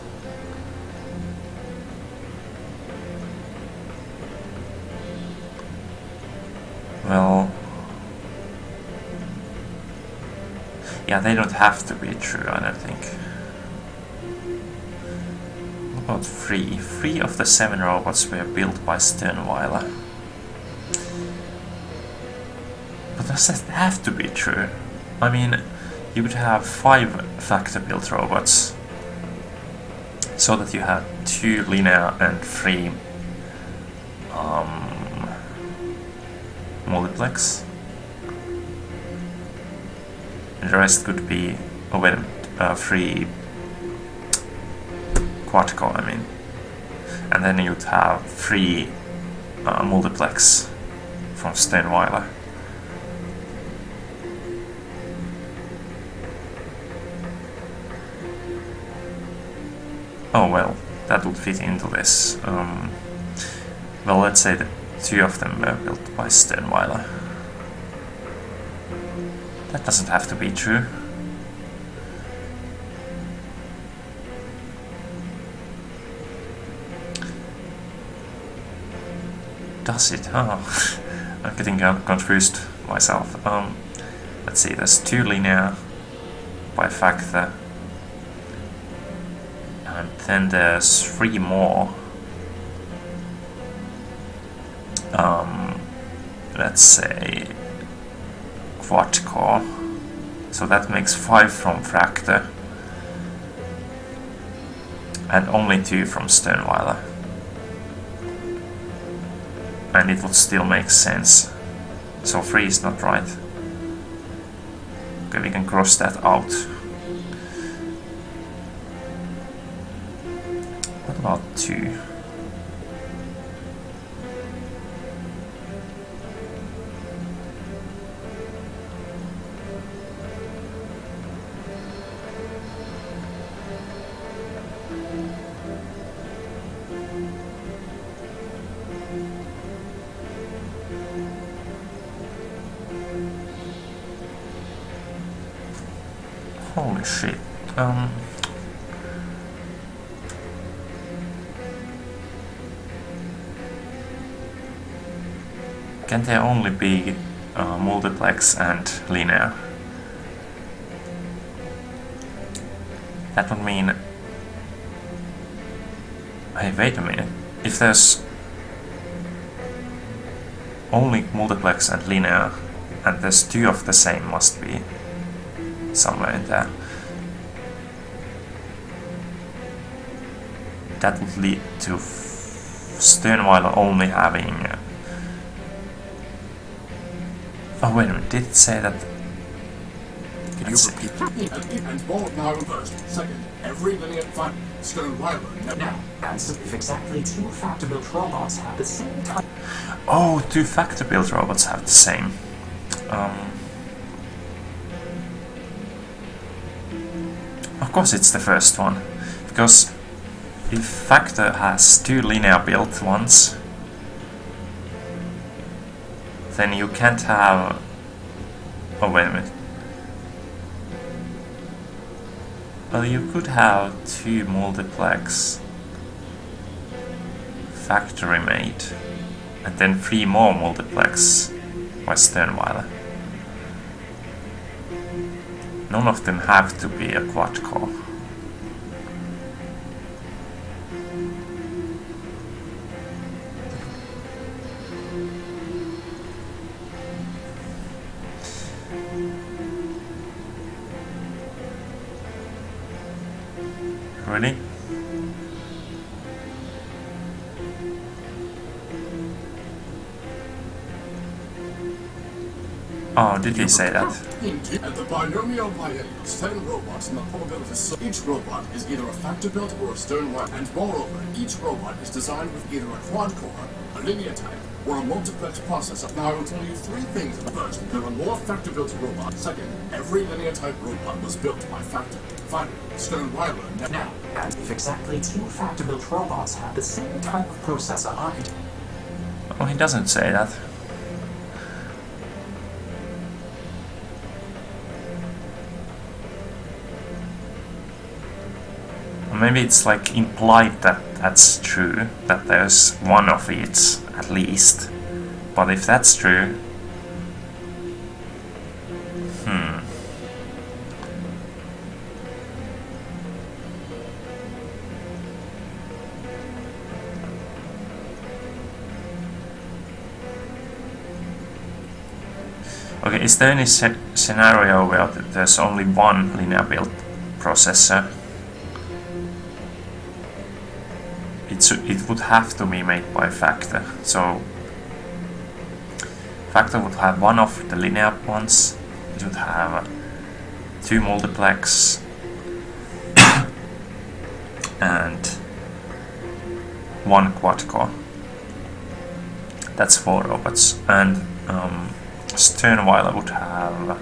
Well, yeah, they don't have to be true, I don't think. What about 3? 3 of the 7 robots were built by Sternweiler. But does that have to be true? I mean, you would have 5 Factor-built robots, so that you have 2 linear and 3 multiplex. And the rest could be 3 quad-core, I mean. And then you'd have 3 multiplex from Sternweiler. Oh well, that would fit into this. Well, let's say that 2 of them were built by Sternweiler. That doesn't have to be true. Does it? Oh, I'm getting confused myself. Let's see, there's 2 linear by Factor. And then there's 3 more. Let's say quad-core. So that makes 5 from Factor. And only 2 from Sternweiler. And it would still make sense. So 3 is not right. Okay, we can cross that out. What about 2? Holy shit. Can there only be multiplex and linear? That would mean... Hey, wait a minute. If there's only multiplex and linear, and there's 2 of the same, must be somewhere in there. That would lead to Sternweiler only having... Oh wait a minute, did it say that Can Let's you see. repeat? And ball now first. Second, every linear fine. Stern Weiler. Now, that's if exactly two factor-built robots have the same type. Oh, two factor-built robots have the same. Of course it's the first one, because if Factor has two linear built ones, then you can't have... Oh, wait a minute. Well, you could have two multiplex factory made, and then three more multiplex by Sternweiler. None of them have to be a quad core. Ready? Oh, did he say that? At the binomial biennials, 10 robots in the probability so each robot is either a factor-built or a stern weiler. And moreover, each robot is designed with either a quad-core, a linear type, or a multiplex processor. Now I will tell you three things. First, there are more factor-built robots. Second, every linear type robot was built by factor. Finally, stern weiler. Now, and if exactly two factor-built robots have the same type of processor architecture. Oh, he doesn't say that. Maybe it's like implied that that's true, that there's one of each at least. But if that's true... Okay, is there any scenario where there's only one linear built processor? It would have to be made by Factor, so Factor would have one of the linear ones, it would have two multiplex and one quad core. That's 4 robots, and Sternweiler would have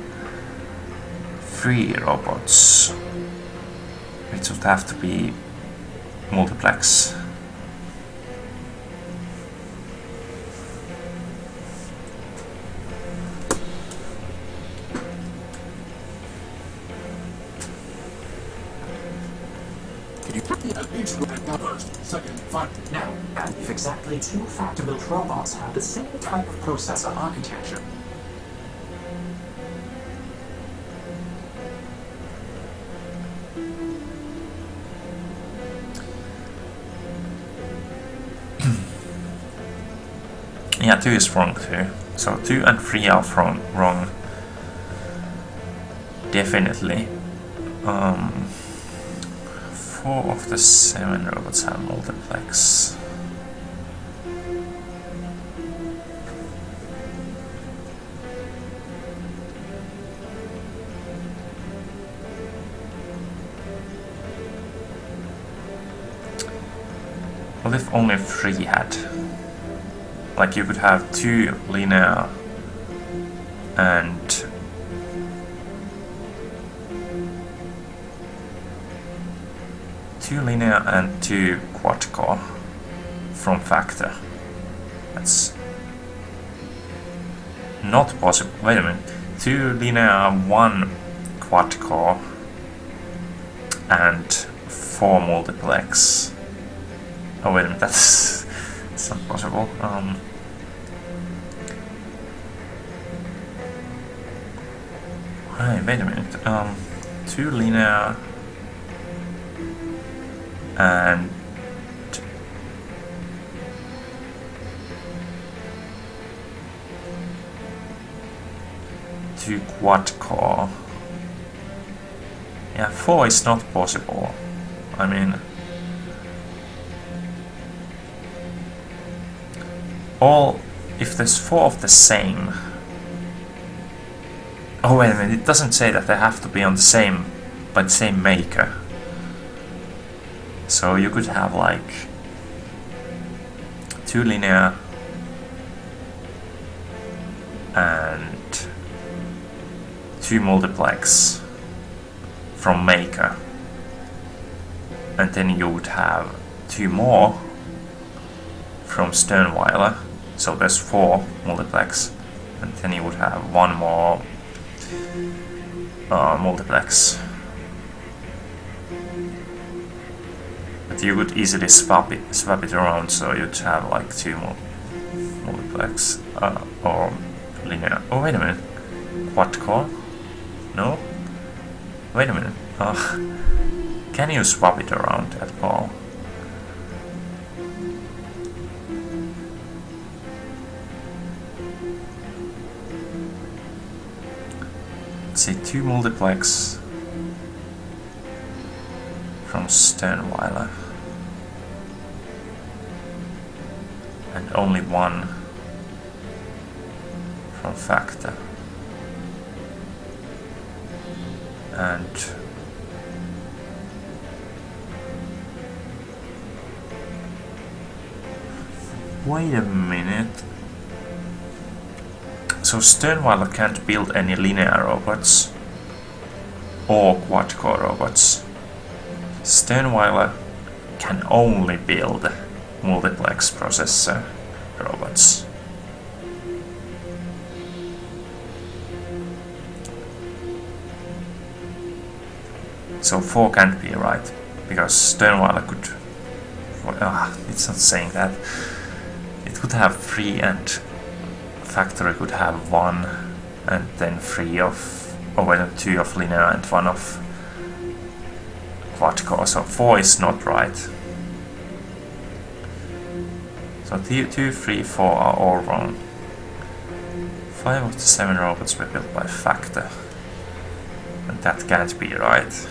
3 robots, which would have to be multiplex. Second, finally. Now, and if exactly two factor-built robots have the same type of processor architecture. Yeah, 2 is wrong too. So 2 and 3 are wrong. Definitely. 4 of the 7 robots have multiplex. What if only 3 had? Like you could have 2 linear and two quad core from Factor. That's not possible. Wait a minute. 2 linear, 1 quad core and 4 multiplex. Oh wait a minute, that's not possible. Wait a minute. 2 linear and 2 quad core. Yeah, 4 is not possible. I mean, if there's 4 of the same. Oh wait a minute, it doesn't say that they have to be on the same, by the same maker. So you could have like 2 linear and 2 multiplex from maker, and then you would have 2 more from Sternweiler, so there's 4 multiplex, and then you would have 1 more multiplex. But you could easily swap it around, so you'd have like 2 multiplex or linear. Oh wait a minute, quad core? No? Wait a minute. Can you swap it around at all? Let's see, 2 multiplex from Sternweiler and only 1 from Factor. And wait a minute. So Sternweiler can't build any linear robots or quad-core robots. Sternweiler can only build multiplex processor robots. So 4 can't be right, because Sternweiler could... it's not saying that. It could have 3 and Factory could have 1 and then 3 of... or well, 2 of linear and 1 of quad-core, so 4 is not right. So 2, 3, 4 are all wrong. 5 of the 7 robots were built by Factor, and that can't be right.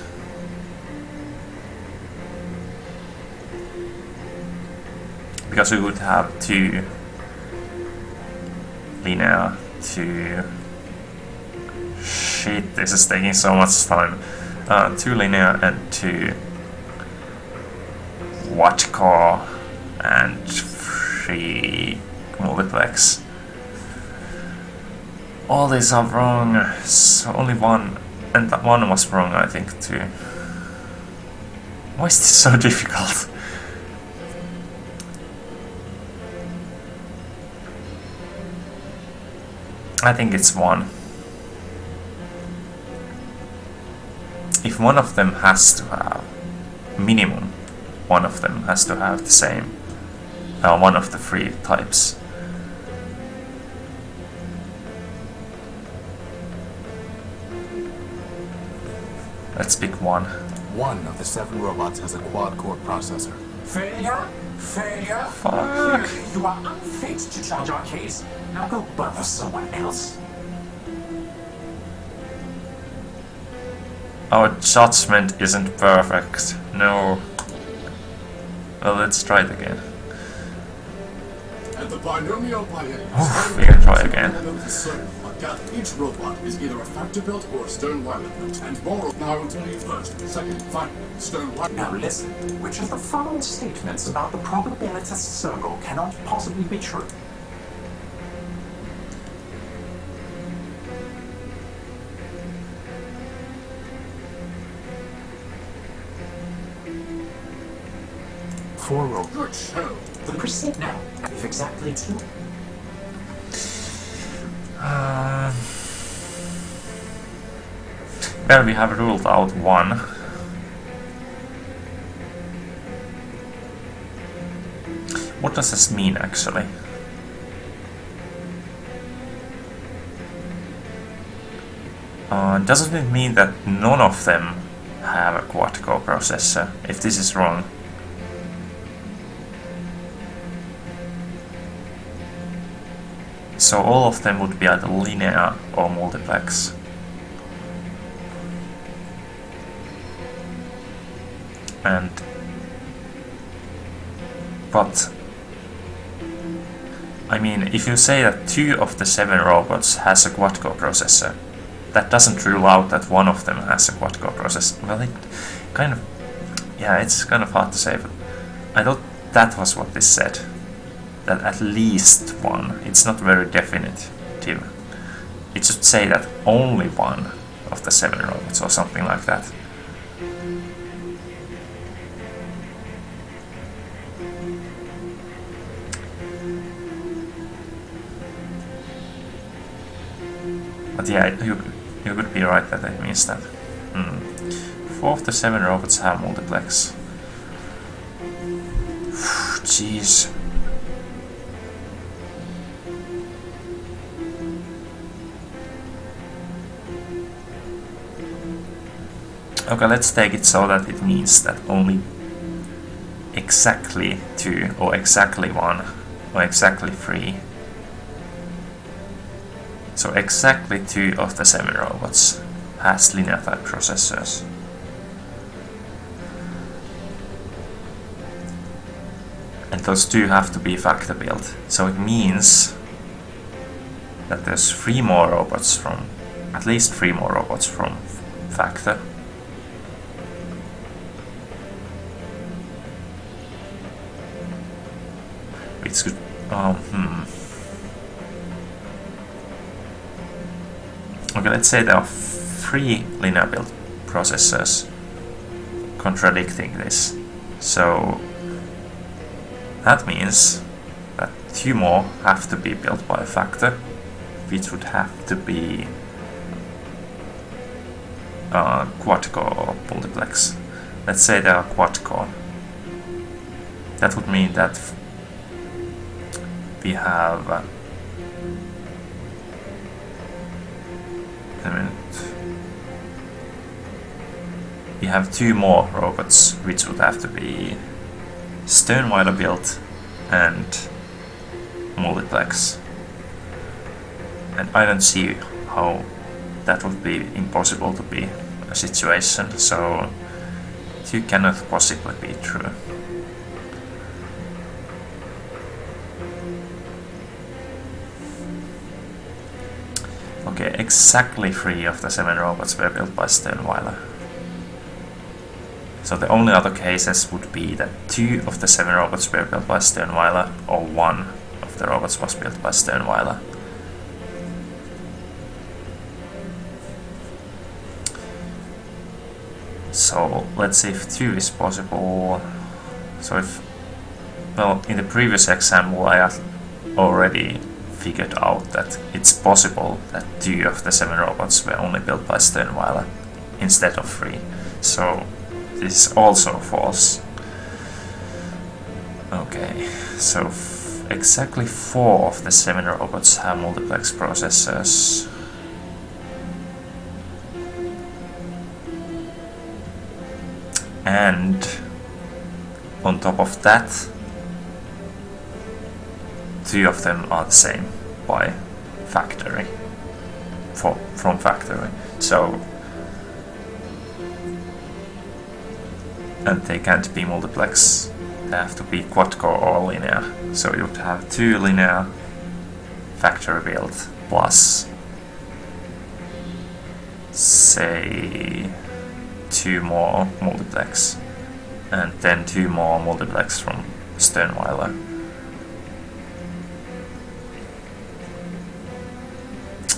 Because we would have 2 linear, 2... Shit, this is taking so much time. 2 linear and 2 quad-core and 3 multiplex. All these are wrong, so only 1, and that 1 was wrong, I think, too. Why is this so difficult? I think it's 1. If one of them has to have, minimum, one of them has to have the same, one of the 3 types. Let's pick 1. 1 of the 7 robots has a quad-core processor. Failure? Failure? Fuck. Clearly, you are unfit to charge our case. Now go bother someone else. Our judgment isn't perfect. No. Well, let's try it again. At the binomial biennium, Oof, we can try again. each robot is either a factor built or a Sternweiler built. And moral, now to me first, second, final, Sternweiler. Now listen, which of the following statements about the probabilitist circle cannot possibly be true? Good show. Then proceed now. If exactly 2. Well, we have ruled out 1. What does this mean, actually? Doesn't it mean that none of them have a quad-core processor, if this is wrong? So all of them would be either linear or multiplex. But I mean, if you say that 2 of the 7 robots has a quad-core processor, that doesn't rule out that one of them has a quad-core processor. Well, it kind of, yeah, it's kind of hard to say, but I thought that was what this said. That at least one. It's not very definitive. It should say that only one of the 7 robots or something like that. But yeah, you could be right that it means that 4 of the 7 robots have multiplex. Jeez. Okay, let's take it so that it means that only exactly 2 or exactly 1 or exactly 3. So exactly 2 of the 7 robots has linear type processors. And those 2 have to be factor built. So it means that there's 3 more robots from, at least 3 more robots from factor. Which could, Okay, let's say there are 3 linear built processors contradicting this. So that means that 2 more have to be built by a factor, which would have to be quad-core multiplex. Let's say they are quad-core. That would mean that we have a minute. We have 2 more robots, which would have to be Sternweiler built and multiplex. And I don't see how that would be impossible to be a situation, so 2 cannot possibly be true. Okay, exactly 3 of the 7 robots were built by Sternweiler. So the only other cases would be that 2 of the 7 robots were built by Sternweiler, or 1 of the robots was built by Sternweiler. So let's see if 2 is possible. So if, well, in the previous example I already figured out that it's possible that 2 of the 7 robots were only built by Sternweiler instead of 3. So this is also false. Okay, so exactly 4 of the 7 robots have multiplex processors. And on top of that, 2 of them are the same by factory, from factory. So, and they can't be multiplex, they have to be quad-core or linear. So you would have 2 linear factory built plus, say, 2 more multiplex, and then 2 more multiplex from Sternweiler.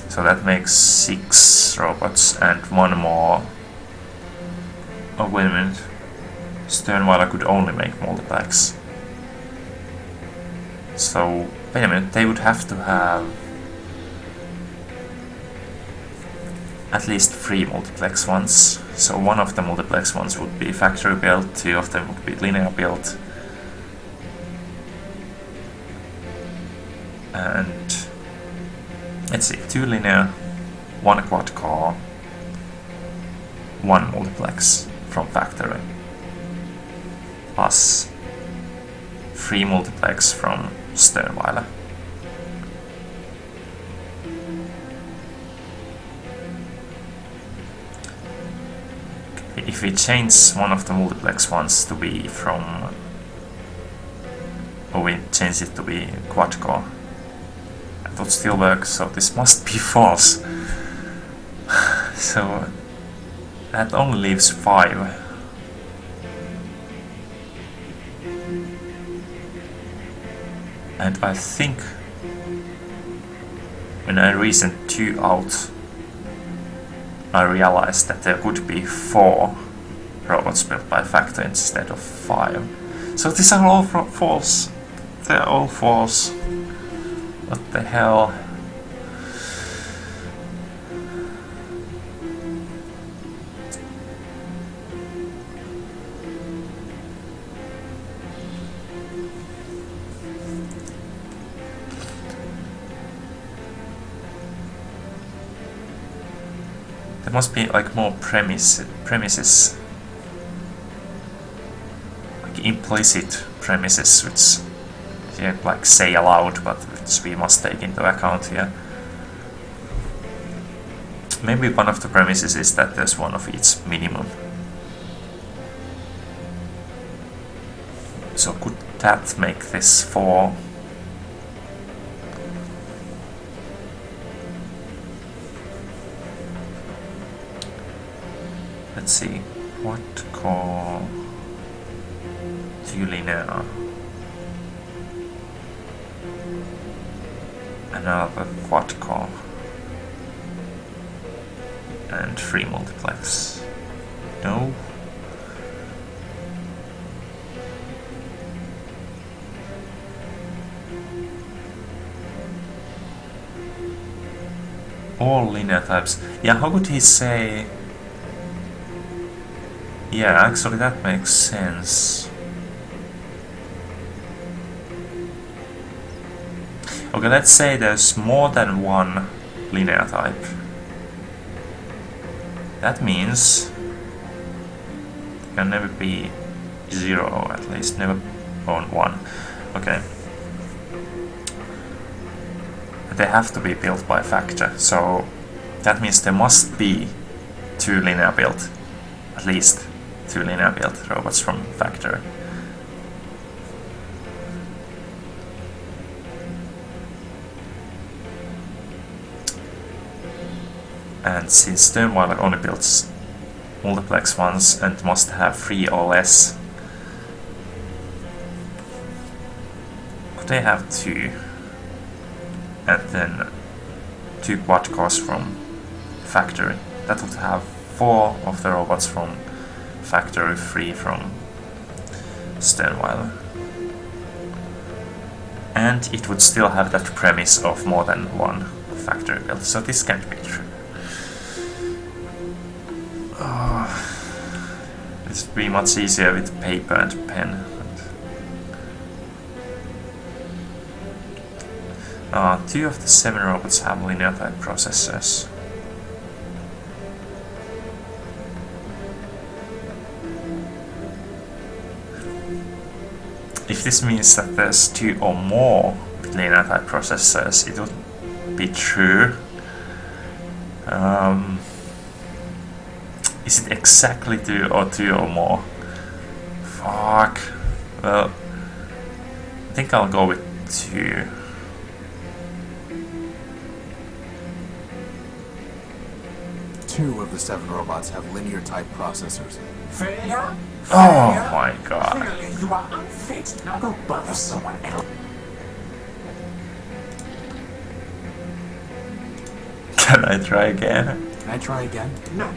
So that makes 6 robots and 1 more. Oh, wait a minute. Sternweiler could only make multiplex. So, wait a minute, they would have to have at least 3 multiplex ones. So 1 of the multiplex ones would be factory built, 2 of them would be linear built. And let's see, 2 linear, 1 quad core, 1 multiplex from factory, plus 3 multiplex from Sternweiler. If we change one of the multiplex ones to be from, or we change it to be quad core, that would still work, so this must be false. So that only leaves 5. And I think when I reasoned 2 out, I realized that there could be 4 robots built by Factor instead of 5. So these are all false. They're all false. What the hell? There must be like more premises, like implicit premises, which you can't like say aloud, but which we must take into account here. Maybe one of the premises is that there's one of each minimum. So could that make this 4? Let's see, what core 2 linear, another quad core, and 3 multiplex. No. All linear types. Yeah, how would he say? Yeah, actually that makes sense. Okay, let's say there's more than one linear type. That means there can never be 0, at least never on 1. Okay. They have to be built by Factor, so that means there must be 2 linear built, at least 2 linear built robots from Factor. And since Sternweiler only builds multiplex ones and must have 3 or less, could they have 2? And then 2 quad cores from Factory? That would have 4 of the robots from Factory, 3 from Sternweiler. And it would still have that premise of more than one Factory build, so this can't be true. This would be much easier with paper and pen. 2 of the 7 robots have linear type processors. If this means that there's 2 or more with linear type processors, it would be true. Is it exactly 2 or 2 or more? Fuck. Well, I think I'll go with 2. Two of the 7 robots have linear type processors. Failure? Oh my god. Clearly you are unfit. Now go bother someone else. Can I try again? Can I try again? No.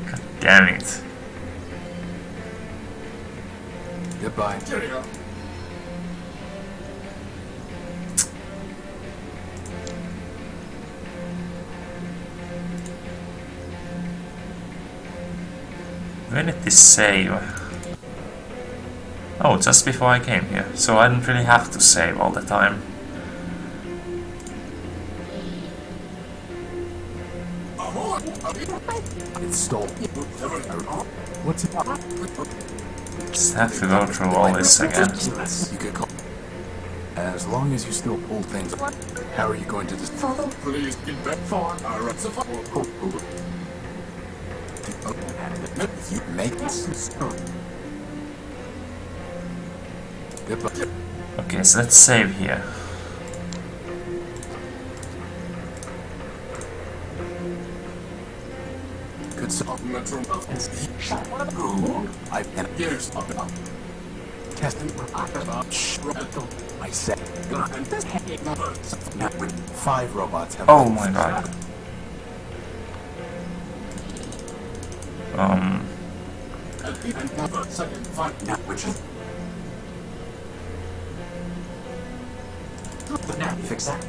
God damn it. Goodbye. Here you go. When did this save? Oh, just before I came here, so I didn't really have to save all the time. It's stolen. What's it? Just have to go through all this again. You could call. As long as you still pull things. How are you going to Please get back for our You make this. Goodbye. Okay, so let's save here. Could solve Metro. I've been Years up and up. testing. I said, And this numbers. 5 robots have. Oh my god. And number second fight. Which is... Now, fix that.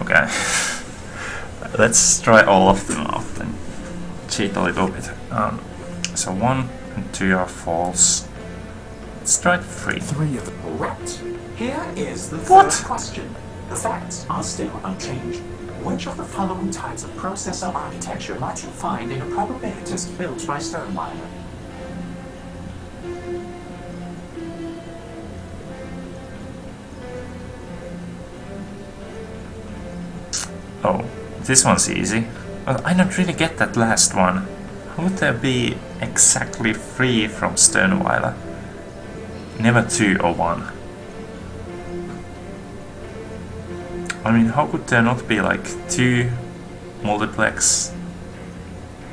Okay. Let's try all of them out and cheat a little bit. So 1 and 2 are false. Let's try 3. 3 of them. Correct. Here is the What? third question. The facts are still unchanged. Which of the following types of processor architecture might you find in a probabilitist built by Sternweiler? Oh, this one's easy. Well, I don't really get that last one. How would there be exactly 3 from Sternweiler? Never 2 or 1. I mean, how could there not be like 2 multiplex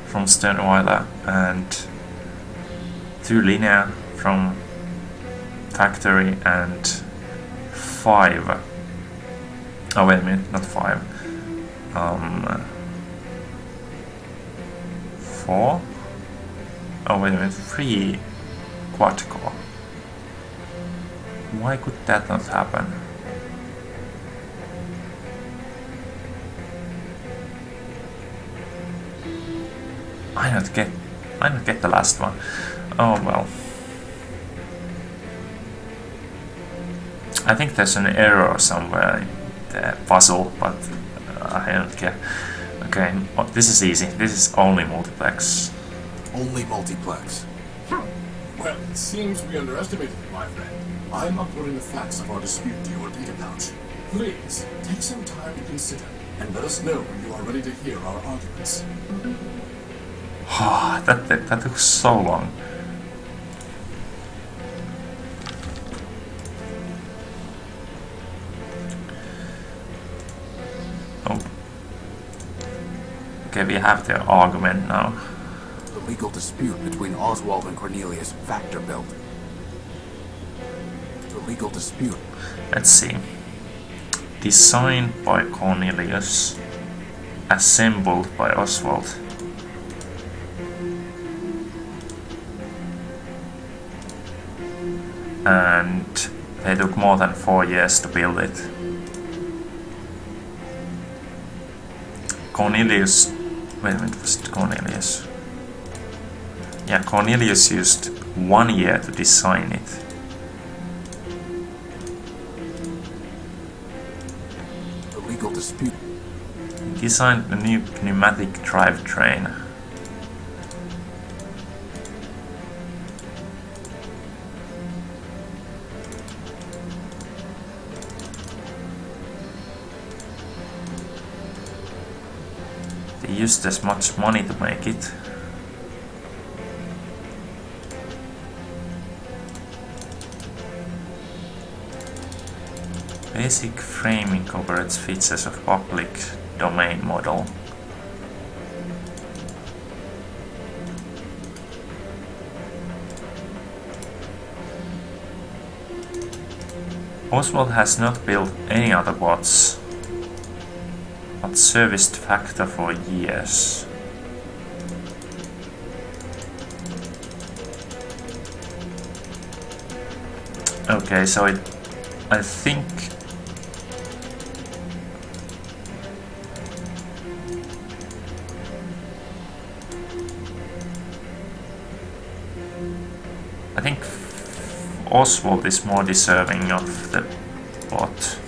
from Sternweiler and 2 linear from factory and 5? Oh wait a minute, not 5. 4? Oh wait a minute, 3 quad core. Why could that not happen? I don't get the last one. Oh well. I think there's an error somewhere in the puzzle, but I don't care. Okay, oh, this is easy. This is only multiplex. Only multiplex. Well, it seems we underestimated you, my friend. I'm uploading the facts of our dispute to your data pouch. Please, take some time to consider, and let us know when you are ready to hear our arguments. that took so long. Oh. Okay, we have the argument now. The legal dispute between Oswald and Cornelius factor built. The legal dispute. Let's see. Designed by Cornelius, assembled by Oswald. And they took more than 4 years to build it. Cornelius... Wait a minute, was it Cornelius? Yeah, Cornelius used 1 year to design it. The legal dispute. He designed a new pneumatic drivetrain. They used as much money to make it. Basic frame incorporates features of public domain model. Oswald has not built any other bots, but serviced Factor for years. Okay, so I think Oswald is more deserving of the bot.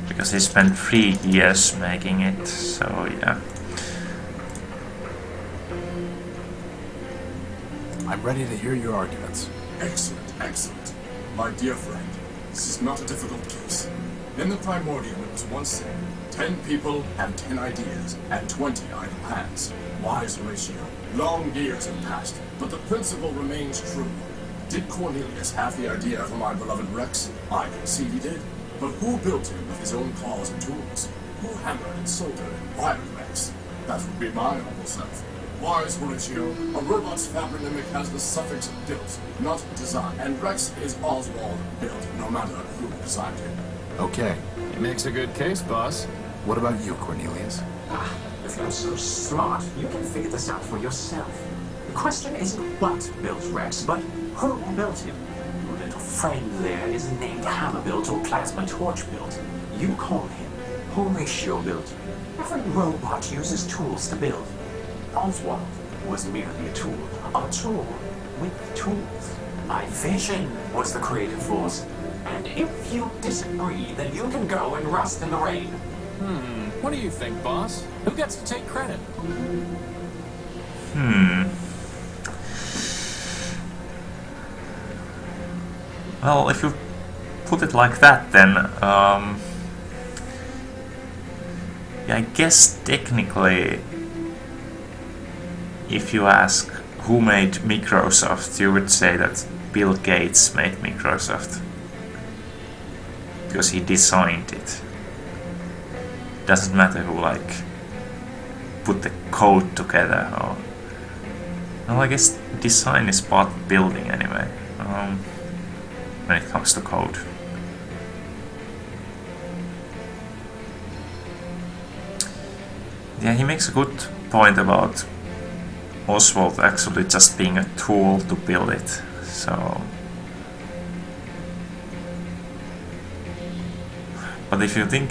Because he spent 3 years making it, so yeah. I'm ready to hear your arguments. Excellent, excellent. My dear friend, this is not a difficult case. In the Primordium, it was once said, 10 people have 10 ideas, and 20 idle hands. Wise ratio. Long years have passed, but the principle remains true. Did Cornelius have the idea for my beloved Rex? I concede he did. But who built him with his own claws and tools? Who hammered and soldered and wired Rex? That would be my humble self. Wise Horatio, a robot's fabronymic has the suffix built, not design. And Rex is Oswald built, no matter who designed him. Okay. He makes a good case, boss. What about you, Cornelius? If you're so smart, you can figure this out for yourself. The question isn't what built Rex, but who built him. Your little friend there isn't named Hammer Built or Plasma Torch Built. You call him Horatio Built. Every robot uses tools to build. Oswald was merely a tool with tools. My vision was the creative force. And if you disagree, then you can go and rust in the rain. What do you think, boss? Who gets to take credit? Well, if you put it like that, then yeah, I guess technically, if you ask who made Microsoft, you would say that Bill Gates made Microsoft. Because he designed it. Doesn't matter who like put the code together or... Well, I guess design is part of building anyway, when it comes to code. Yeah, he makes a good point about Oswald actually just being a tool to build it, so... But if you think...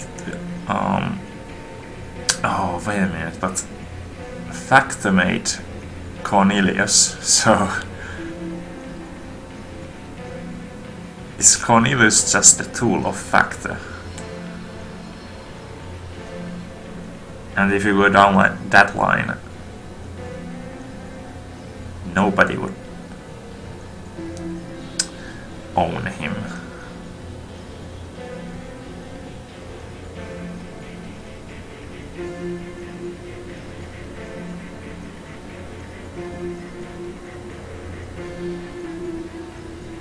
oh, wait a minute, but... Factor made Cornelius, so... Is Cornelius just a tool of Factor? And if you go down that line, nobody would own him.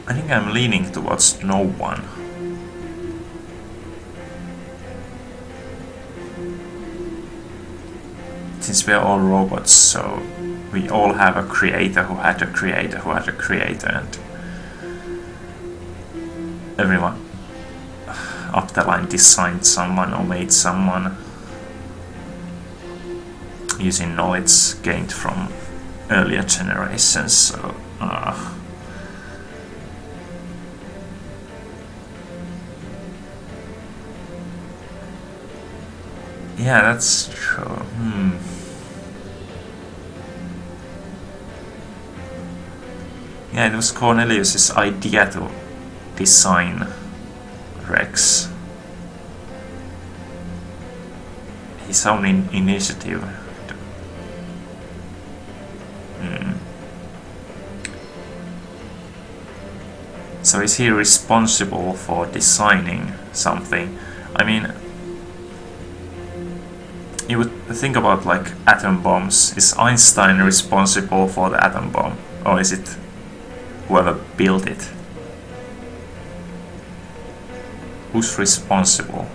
I think I'm leaning towards no one. Since we're all robots, so we all have a creator who had a creator who had a creator, and everyone up the line designed someone or made someone using knowledge gained from earlier generations, so yeah, that's true. Yeah, it was Cornelius's idea to design Rex. His own initiative. So is he responsible for designing something? I mean, you would think about like atom bombs. Is Einstein responsible for the atom bomb? Or is it whoever built it? Who's responsible?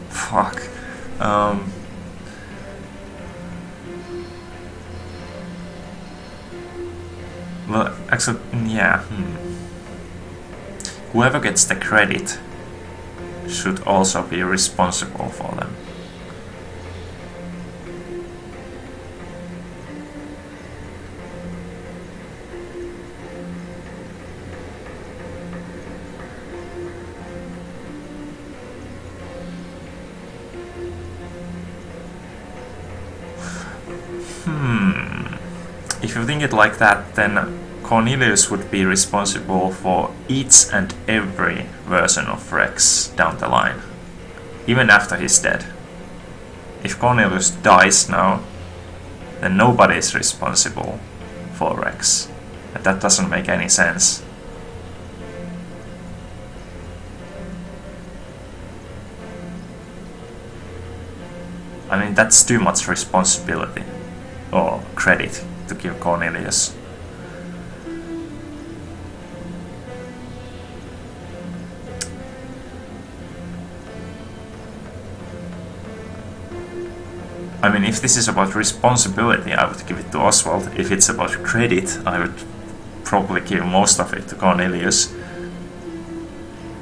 Fuck. Well, actually, yeah. Whoever gets the credit should also be responsible for them. If you think it like that, then Cornelius would be responsible for each and every version of Rex down the line, even after he's dead. If Cornelius dies now, then nobody is responsible for Rex, and that doesn't make any sense. I mean, that's too much responsibility or credit to give Cornelius. I mean, if this is about responsibility, I would give it to Oswald. If it's about credit, I would probably give most of it to Cornelius.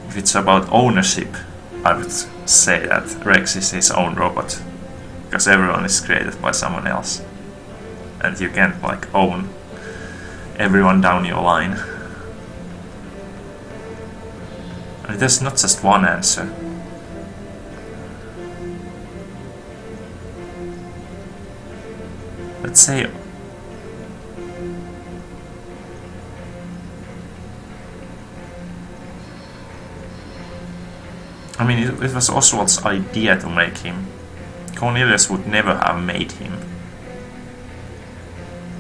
If it's about ownership, I would say that Rex is his own robot, because everyone is created by someone else, and you can't like own everyone down your line. And there's not just one answer. Let's say I mean, it was Oswald's idea to make him. Cornelius would never have made him.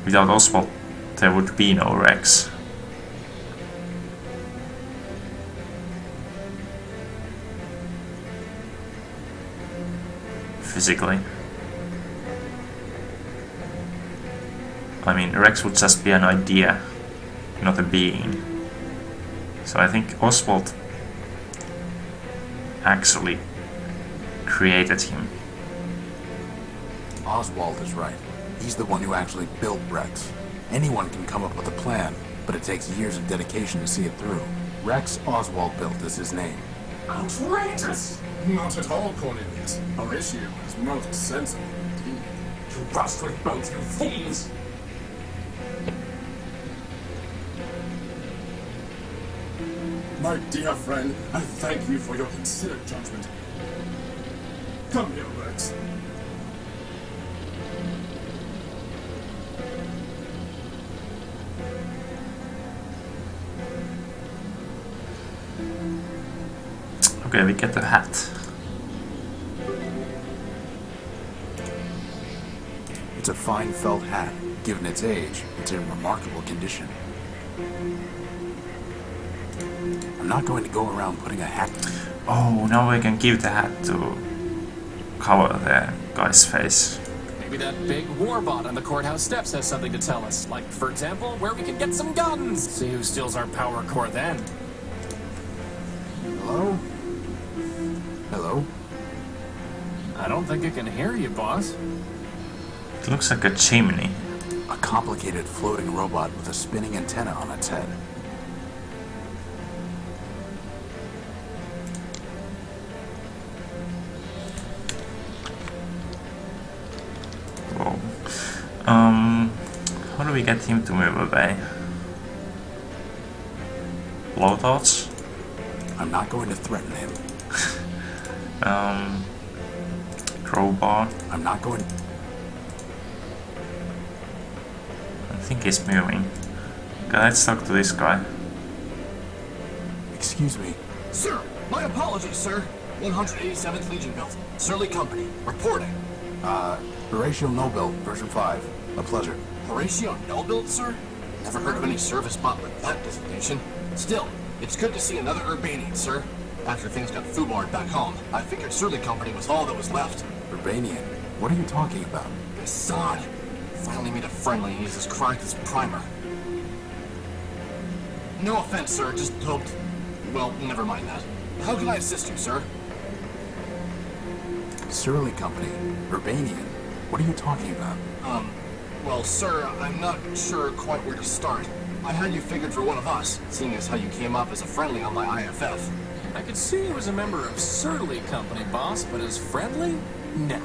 Without Oswald, there would be no Rex. Physically. I mean, Rex would just be an idea, not a being. So I think Oswald actually created him. Oswald is right. He's the one who actually built Rex. Anyone can come up with a plan, but it takes years of dedication to see it through. Rex Oswald built is his name. Outrageous! Not at all, Cornelius. Horatio is most sensible indeed. You rust with both, you thieves! My dear friend, I thank you for your considered judgment. Come here, Rex. Okay, we get the hat. It's a fine felt hat. Given its age, it's in remarkable condition. I'm not going to go around putting a hat... Oh, now we can give the hat to cover the guy's face. Maybe that big warbot on the courthouse steps has something to tell us. Like, for example, where we can get some guns. See who steals our power core then. Hello? Hello? I don't think it can hear you, boss. It looks like a chimney. A complicated floating robot with a spinning antenna on its head. Whoa. How do we get him to move away? Low thoughts? I'm not going to threaten him. Crowbar. I'm not going... I think he's moving. Okay, let's talk to this guy. Excuse me. Sir, my apologies, sir. 187th Legion built. Surly Company. Reporting. Horatio Noble, version 5. A pleasure. Horatio Noble, sir? Never heard of any service bot with that designation. Still, it's good to see another Urbanian, sir. After things got foobarred back home, I figured Surly Company was all that was left. Urbanian? What are you talking about? Yshxod. Finally made a friendly and he's as cracked as Primer. No offense, sir, just hoped... Well, never mind that. How can I assist you, sir? Surly Company. Urbanian. What are you talking about? Well, sir, I'm not sure quite where to start. I had you figured for one of us, seeing as how you came up as a friendly on my IFF. I could see he was a member of Surly Company, boss, but as friendly? No.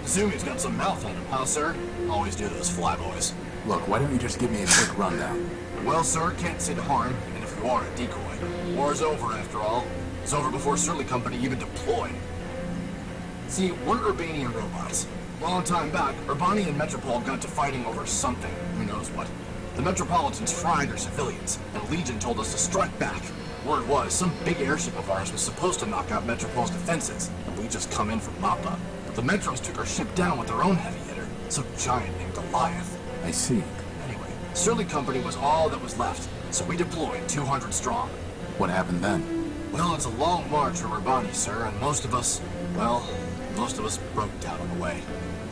Assume he's got some mouth on him, huh, sir? Always do those flyboys. Look, why don't you just give me a quick rundown? Well, sir, can't say to harm, and if you are a decoy. War's over, after all. It's over before Surly Company even deployed. See, we're Urbanian robots. Long time back, Urbani and Metropol got to fighting over something. Who knows what. The Metropolitans fried our civilians, and Legion told us to strike back. Word was, some big airship of ours was supposed to knock out Metropol's defenses, and we just come in from Mappa. But the Metros took our ship down with their own heavy hitter, some giant named Goliath. I see. Anyway, Surly Company was all that was left, so we deployed 200 strong. What happened then? Well, it's a long march from Urbani, sir, and most of us, well, Most of us broke down on the way.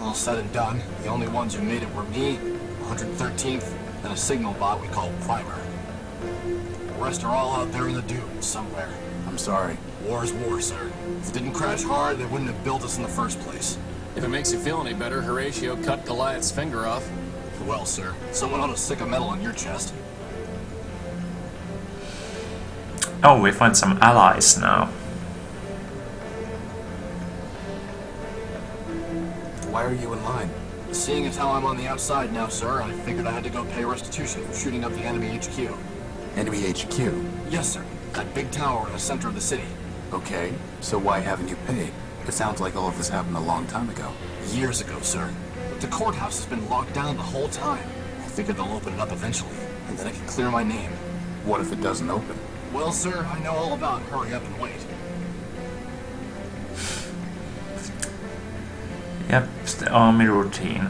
All said and done, the only ones who made it were me, 113th, and a signal bot we call Primer. The rest are all out there in the dunes somewhere. I'm sorry. War is war, sir. If it didn't crash hard, they wouldn't have built us in the first place. If it makes you feel any better, Horatio cut Goliath's finger off. Well, sir, someone ought to stick a medal on your chest. Oh, we find some allies now. Why are you in line? Seeing as how I'm on the outside now, sir, I figured I had to go pay restitution for shooting up the enemy HQ. Enemy HQ? Yes, sir. That big tower in the center of the city. Okay, so why haven't you paid? It sounds like all of this happened a long time ago. Years ago, sir. But the courthouse has been locked down the whole time. I figured they'll open it up eventually, and then I can clear my name. What if it doesn't open? Well, sir, I know all about hurry up and wait. Yep, it's the army routine.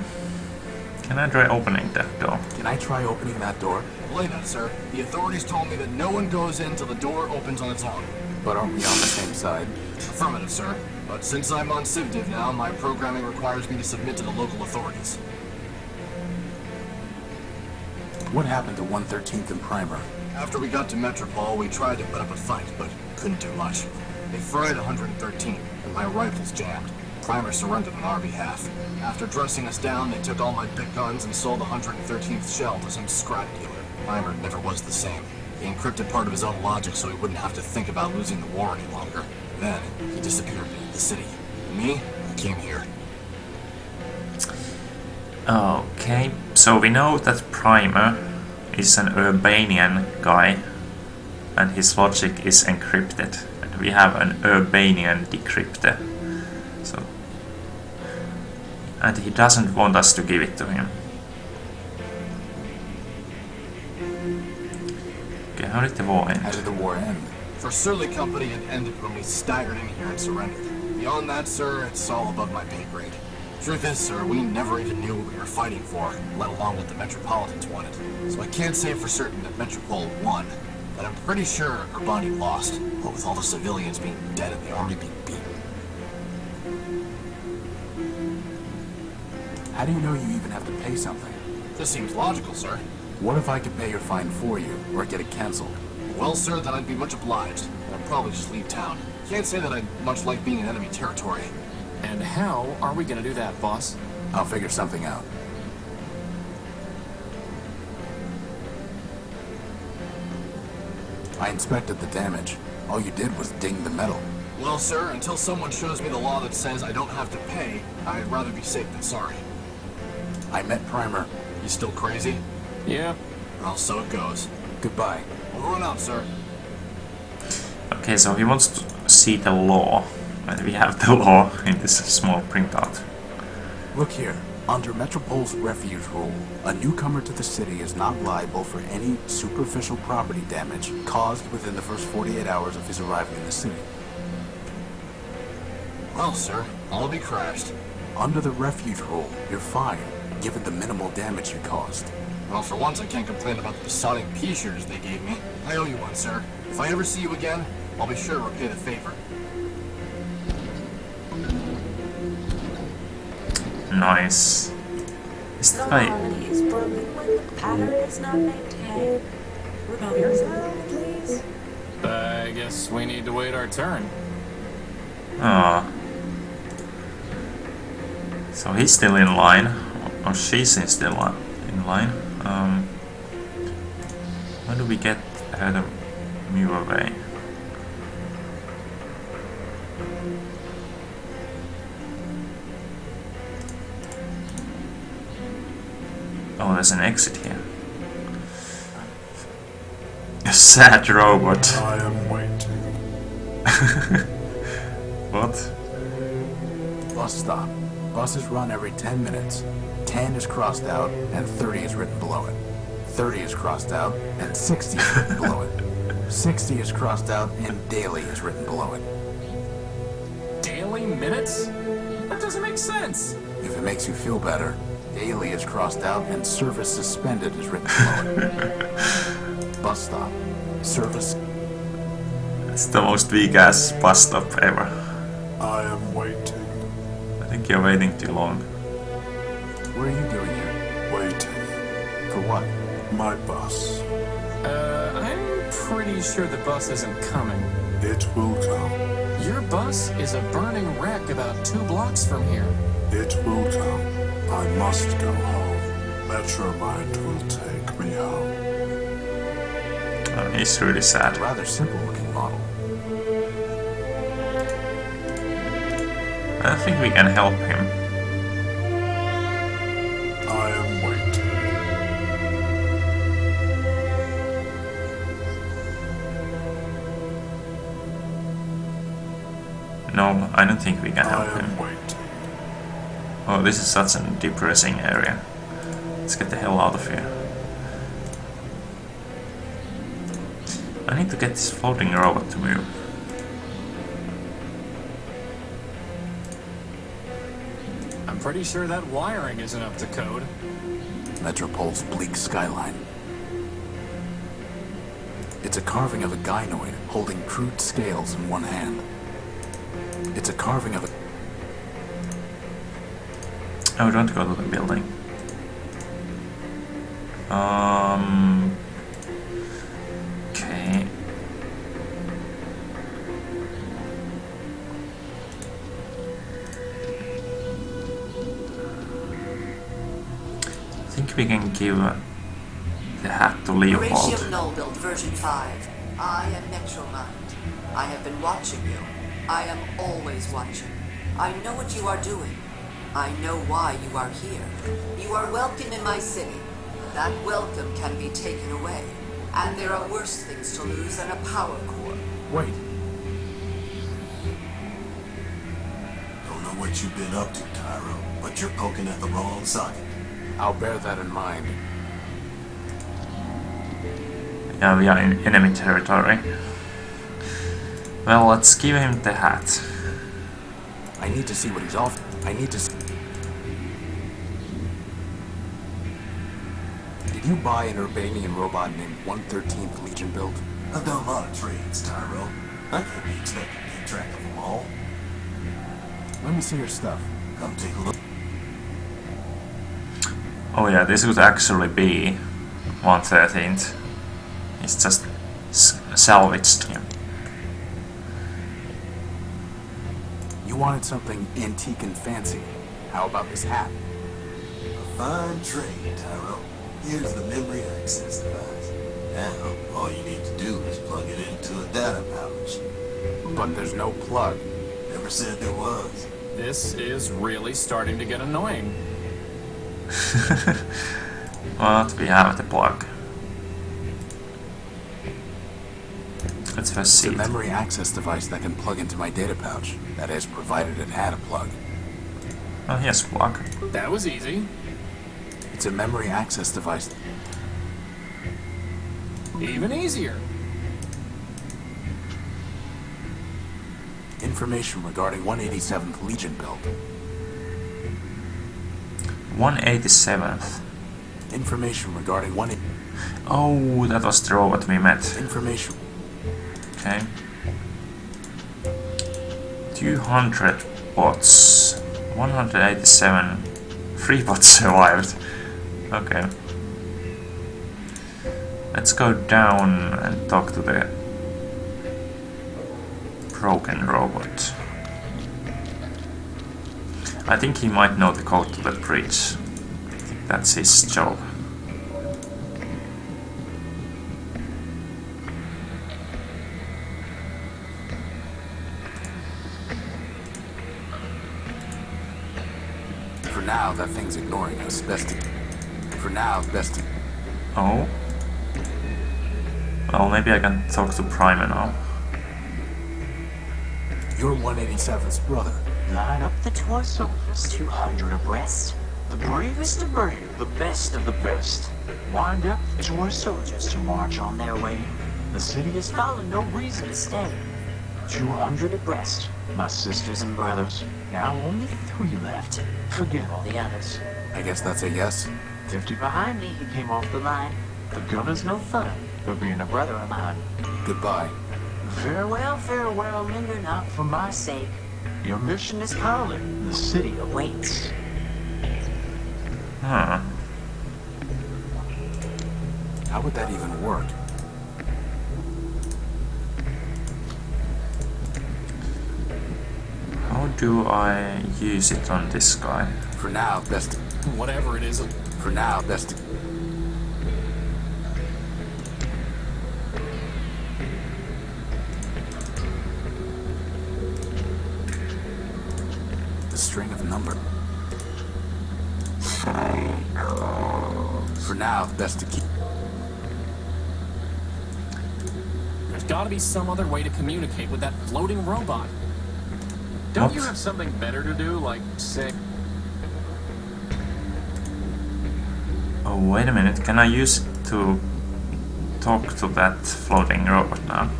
Can I try opening that door? Can I try opening that door? Play that, sir. The authorities told me that no one goes in till the door opens on its own. But aren't we on the same side? Affirmative, sir. But since I'm on CivDiv now, my programming requires me to submit to the local authorities. What happened to 113th and Primer? After we got to Metropole, we tried to put up a fight, but couldn't do much. They fried 113, and my rifles jammed. Primer surrendered on our behalf. After dressing us down, they took all my big guns and sold the 113th shell to some scrap dealer. Primer never was the same. He encrypted part of his own logic so he wouldn't have to think about losing the war any longer. Then, he disappeared into the city. Me, I came here. Okay, so we know that Primer is an Urbanian guy and his logic is encrypted. And we have an Urbanian decryptor. So, and he doesn't want us to give it to him. Okay, how did the war end? How did the war end? For Surly Company, it ended when we staggered in here and surrendered. Beyond that, sir, it's all above my pay grade. Truth is, sir, we never even knew what we were fighting for, let alone what the Metropolitans wanted. So I can't say for certain that Metropole won, but I'm pretty sure Urbani lost, what with all the civilians being dead and the army being beaten. How do you know you even have to pay something? This seems logical, sir. What if I could pay your fine for you, or get it cancelled? Well, sir, then I'd be much obliged, but I'd probably just leave town. Can't say that I'd much like being in enemy territory. And how are we gonna do that, boss? I'll figure something out. I inspected the damage. All you did was ding the metal. Well, sir, until someone shows me the law that says I don't have to pay, I'd rather be safe than sorry. I met Primer. You still crazy? Yeah. Well, so it goes. Goodbye. Over and out, sir. Okay, so he wants to see the law. And we have the law in this small printout. Look here. Under Metropole's refuge rule, a newcomer to the city is not liable for any superficial property damage caused within the first 48 hours of his arrival in the city. Well, sir, I'll be crashed. Under the refuge rule, you're fine, given the minimal damage you caused. Well, for once, I can't complain about the besotting pea-shooters they gave me. I owe you one, sir. If I ever see you again, I'll be sure to repay the favor. Nice. Is The that right? harmony is broken when the pattern is not maintained. Remove yourself, please. I guess we need to wait our turn. Ah. So he's still in line, or she's still in line. How do we get her to move away? Oh, there's an exit here. A sad robot. I am waiting. What? Bus stop. Buses run every 10 minutes. 10 is crossed out and 30 is written below it. 30 is crossed out and 60 is written below it. 60 is crossed out and daily is written below it. Daily minutes? That doesn't make sense. If it makes you feel better, daily is crossed out and service suspended is written below it. Bus stop. Service. It's the most weak ass bus stop ever. I am waiting. think you're waiting too long. What are you doing here? Waiting. For what? My bus. I'm pretty sure the bus isn't coming. It will come. Your bus is a burning wreck about 2 blocks from here. It will come. I must go home. Metromind will take me home. He's really sad. Rather simple looking model. I don't think we can help him. I am waiting. No, I don't think we can help I him. am waiting. Oh, this is such a depressing area. Let's get the hell out of here. I need to get this floating robot to move. I'm pretty sure that wiring isn't up to code. Metropole's bleak skyline. It's a carving of a gynoid holding crude scales in one hand. It's a carving of a... Oh, don't go to the building. Okay. I think we can give the hat to Leopold. Horatio Null built version 5. I am Metromind. I have been watching you. I am always watching. I know what you are doing. I know why you are here. You are welcome in my city. That welcome can be taken away. And there are worse things to lose than a power core. Wait. Don't know what you've been up to, Tyro, but you're poking at the wrong socket. I'll bear that in mind. Yeah, we are in enemy territory. Well, let's give him the hat. I need to see what he's off. I need to see... Did you buy an Urbanian robot named 113th Legion build? I've done a lot of trades, Tyro. I can't be expected to keep track of them all. Let me see your stuff. Come take a look. Oh yeah, this would actually be 113th. It's just salvaged him. You wanted something antique and fancy. How about this hat? A fine trade, Tyro. Here's the memory access device. Now, all you need to do is plug it into a data pouch. But there's no plug. Never said there was. This is really starting to get annoying. But we have the plug. Let's first It's see a it. memory access device that can plug into my data pouch. That is, provided it had a plug. Oh, here's a plug. That was easy. It's a memory access device. Even easier. Information regarding 187th Legion build. 187th. Information regarding Oh, that was the robot we met. Information. Okay. 200 bots. 187. 3 bots survived. Okay. Let's go down and talk to the broken robot. I think he might know the code to the bridge. I think that's his job. For now, that thing's ignoring us. Best to... For now, best to... Oh? Well, maybe I can talk to Primer now. You're 187's brother. Line up the toy soldiers, 200 abreast. The bravest of brave, the best of the best. Wind up the toy soldiers to march on their way. The city has found no reason to stay. 200 abreast, my sisters and brothers. Now only 3 left. Forget all the others. I guess that's a yes. 50 behind me, he came off the line. The gunner's no fun, for being a brother of mine. Goodbye. Farewell, farewell, linger not for my sake. Your mission is calling. The city awaits. Huh. How would that even work? How do I use it on this guy? For now, best. Whatever it is. For now, best. The string of number. For now, best to keep. There's gotta be some other way to communicate with that floating robot. Don't you What? have something better to do, like, say... Oh, wait a minute. Can I use it to talk to that floating robot now?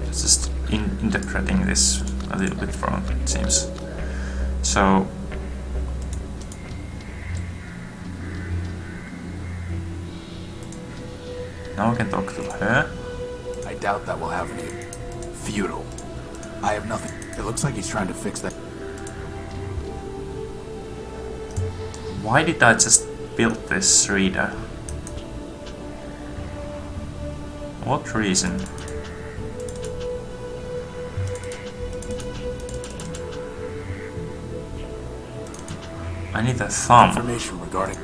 Just interpreting this a little bit wrong, it seems. So... now I can talk to her. I doubt that will have any. Futile. I have nothing. It looks like he's trying to fix that. Why did I just build this reader? What reason? I need a thumb. Information regarding.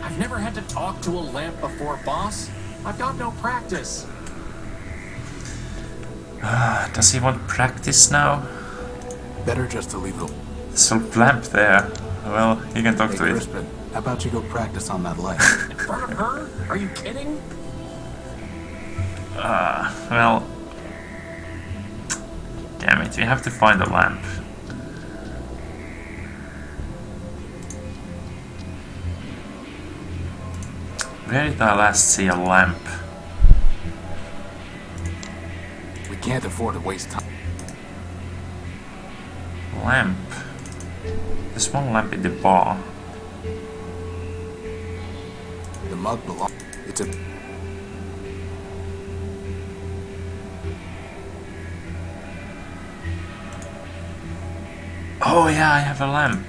I've never had to talk to a lamp before, boss. I've got no practice. Does he want practice now? Better just to leave the. There's a lamp there. Well, you can talk Hey, to it. Crispin, how about you go practice on that light? In front of her? Are you kidding? Well... damn it, we have to find a lamp. Where did I last see a lamp? We can't afford to waste time. Lamp. There's one lamp in the bar. The mug belongs. It's a. Oh yeah, I have a lamp.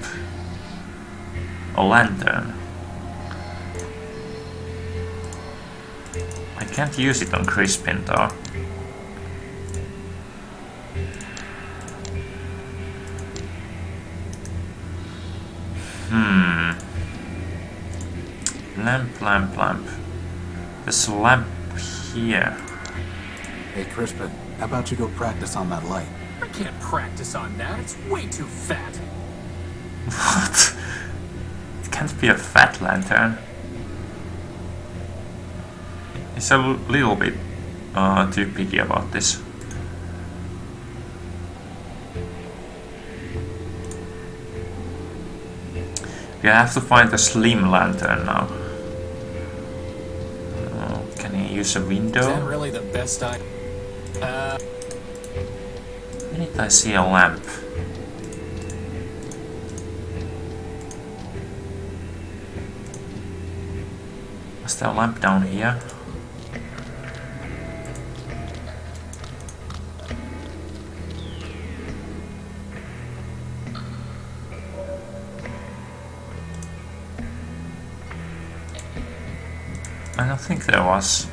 A lantern. I can't use it on Crispin though. Lamp. There's a lamp here. Hey, Crispin, how about you go practice on that light? I can't practice on that. It's way too fat. What? It can't be a fat lantern. He's a little bit too picky about this. We have to find a slim lantern now. Can he use a window? Is that really the best I... Where did I see a lamp? Was there a lamp down here? I don't think there was.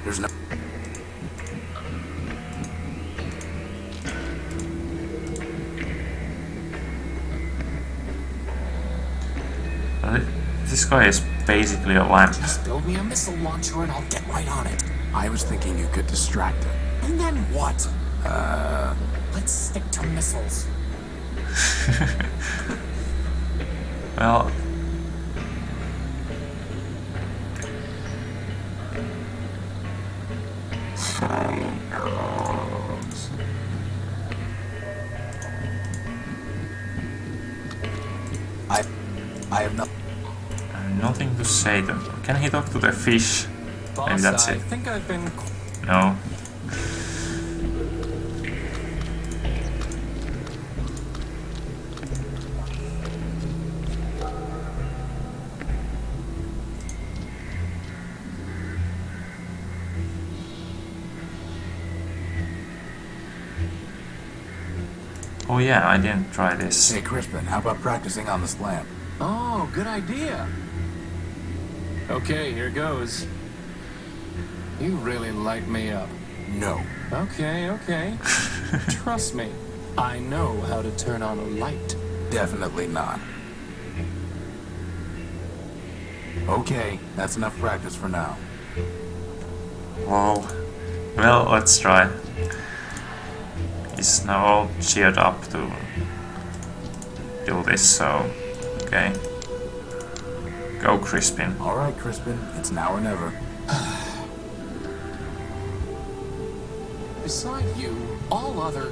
There's no. This guy is basically a lamp. Just build me a missile launcher and I'll get right on it. I was thinking you could distract him. And then what? Let's stick to missiles. Well... I have no. nothing to say to him. Can he talk to the fish? Boss, Maybe that's I it. think I've been... No. Oh yeah, I didn't try this. Hey, Crispin, how about practicing on this lamp? Oh, good idea. Okay, here goes. You really light me up. No. Okay, okay. Trust me, I know how to turn on a light. Definitely not. Okay, that's enough practice for now. Wow. Well, let's try. He's now all cheered up to do this, so okay. Go, Crispin. Alright, Crispin, it's now or never. Beside you, all other...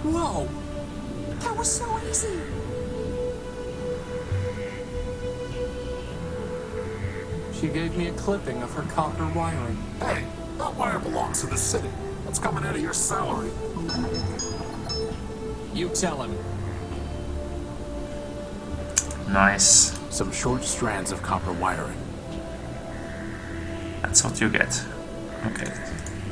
Whoa! That was so easy! She gave me a clipping of her copper wiring. Hey, that wire belongs to the city. That's coming out of your salary. You tell him. Nice. Some short strands of copper wiring. That's what you get. Okay.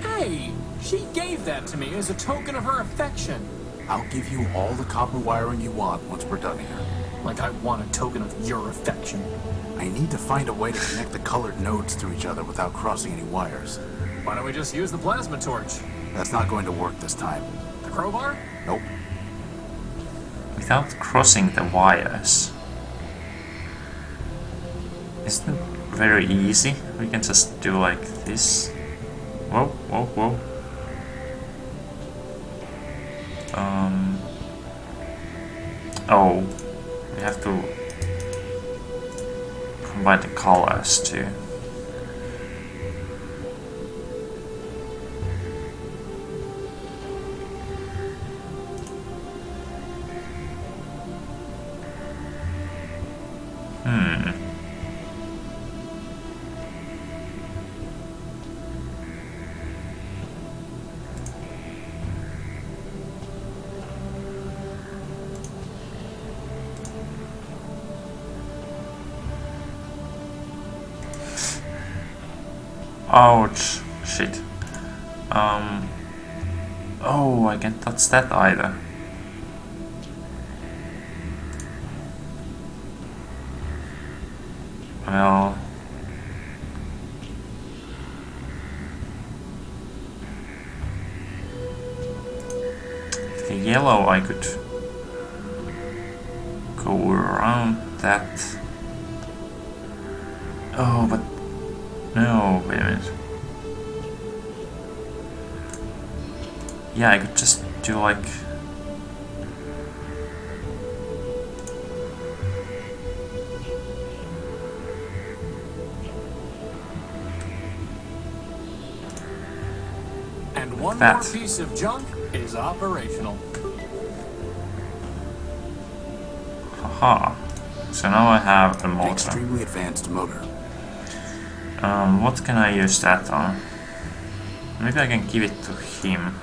Hey! She gave that to me as a token of her affection. I'll give you all the copper wiring you want once we're done here. Like I want a token of your affection. I need to find a way to connect the colored nodes to each other without crossing any wires. Why don't we just use the plasma torch? That's not going to work this time. The crowbar? Nope. Without crossing the wires. Isn't it very easy? We can just do like this. Whoa, whoa, whoa. Oh, we have to combine the colors too. Ouch, shit. Oh, I can't touch that either. Well... the yellow I could go around that. Oh, but... no, wait a minute. Yeah, I could just do like... And one that. more piece of junk is operational. Haha. So now I have a An motor. extremely advanced motor. What can I use that on? Maybe I can give it to him.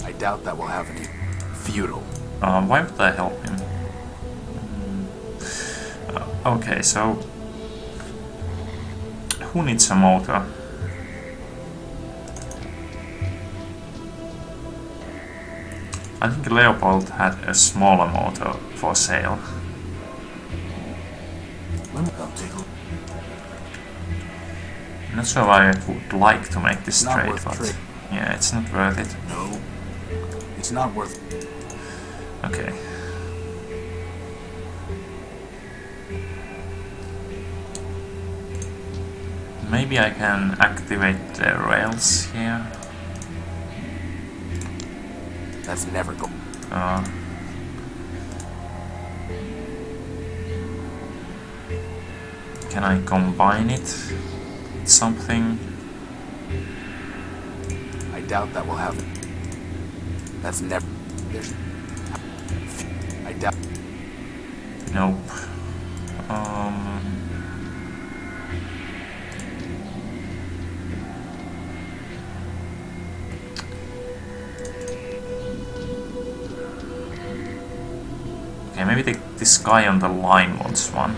I doubt that will have any. Futile. Why would I help him? Okay, so... who needs a motor? I think Leopold had a smaller motor for sale. Let me go take a look. I'm not sure why I would like to make this Not trade, worth but trade. yeah, it's not worth it. No. It's not worth. Okay. Maybe I can activate the rails here. That's never going. Can I combine it with something? I doubt that will happen. That's never. There's. I doubt. Nope. Okay, maybe this guy on the line wants one.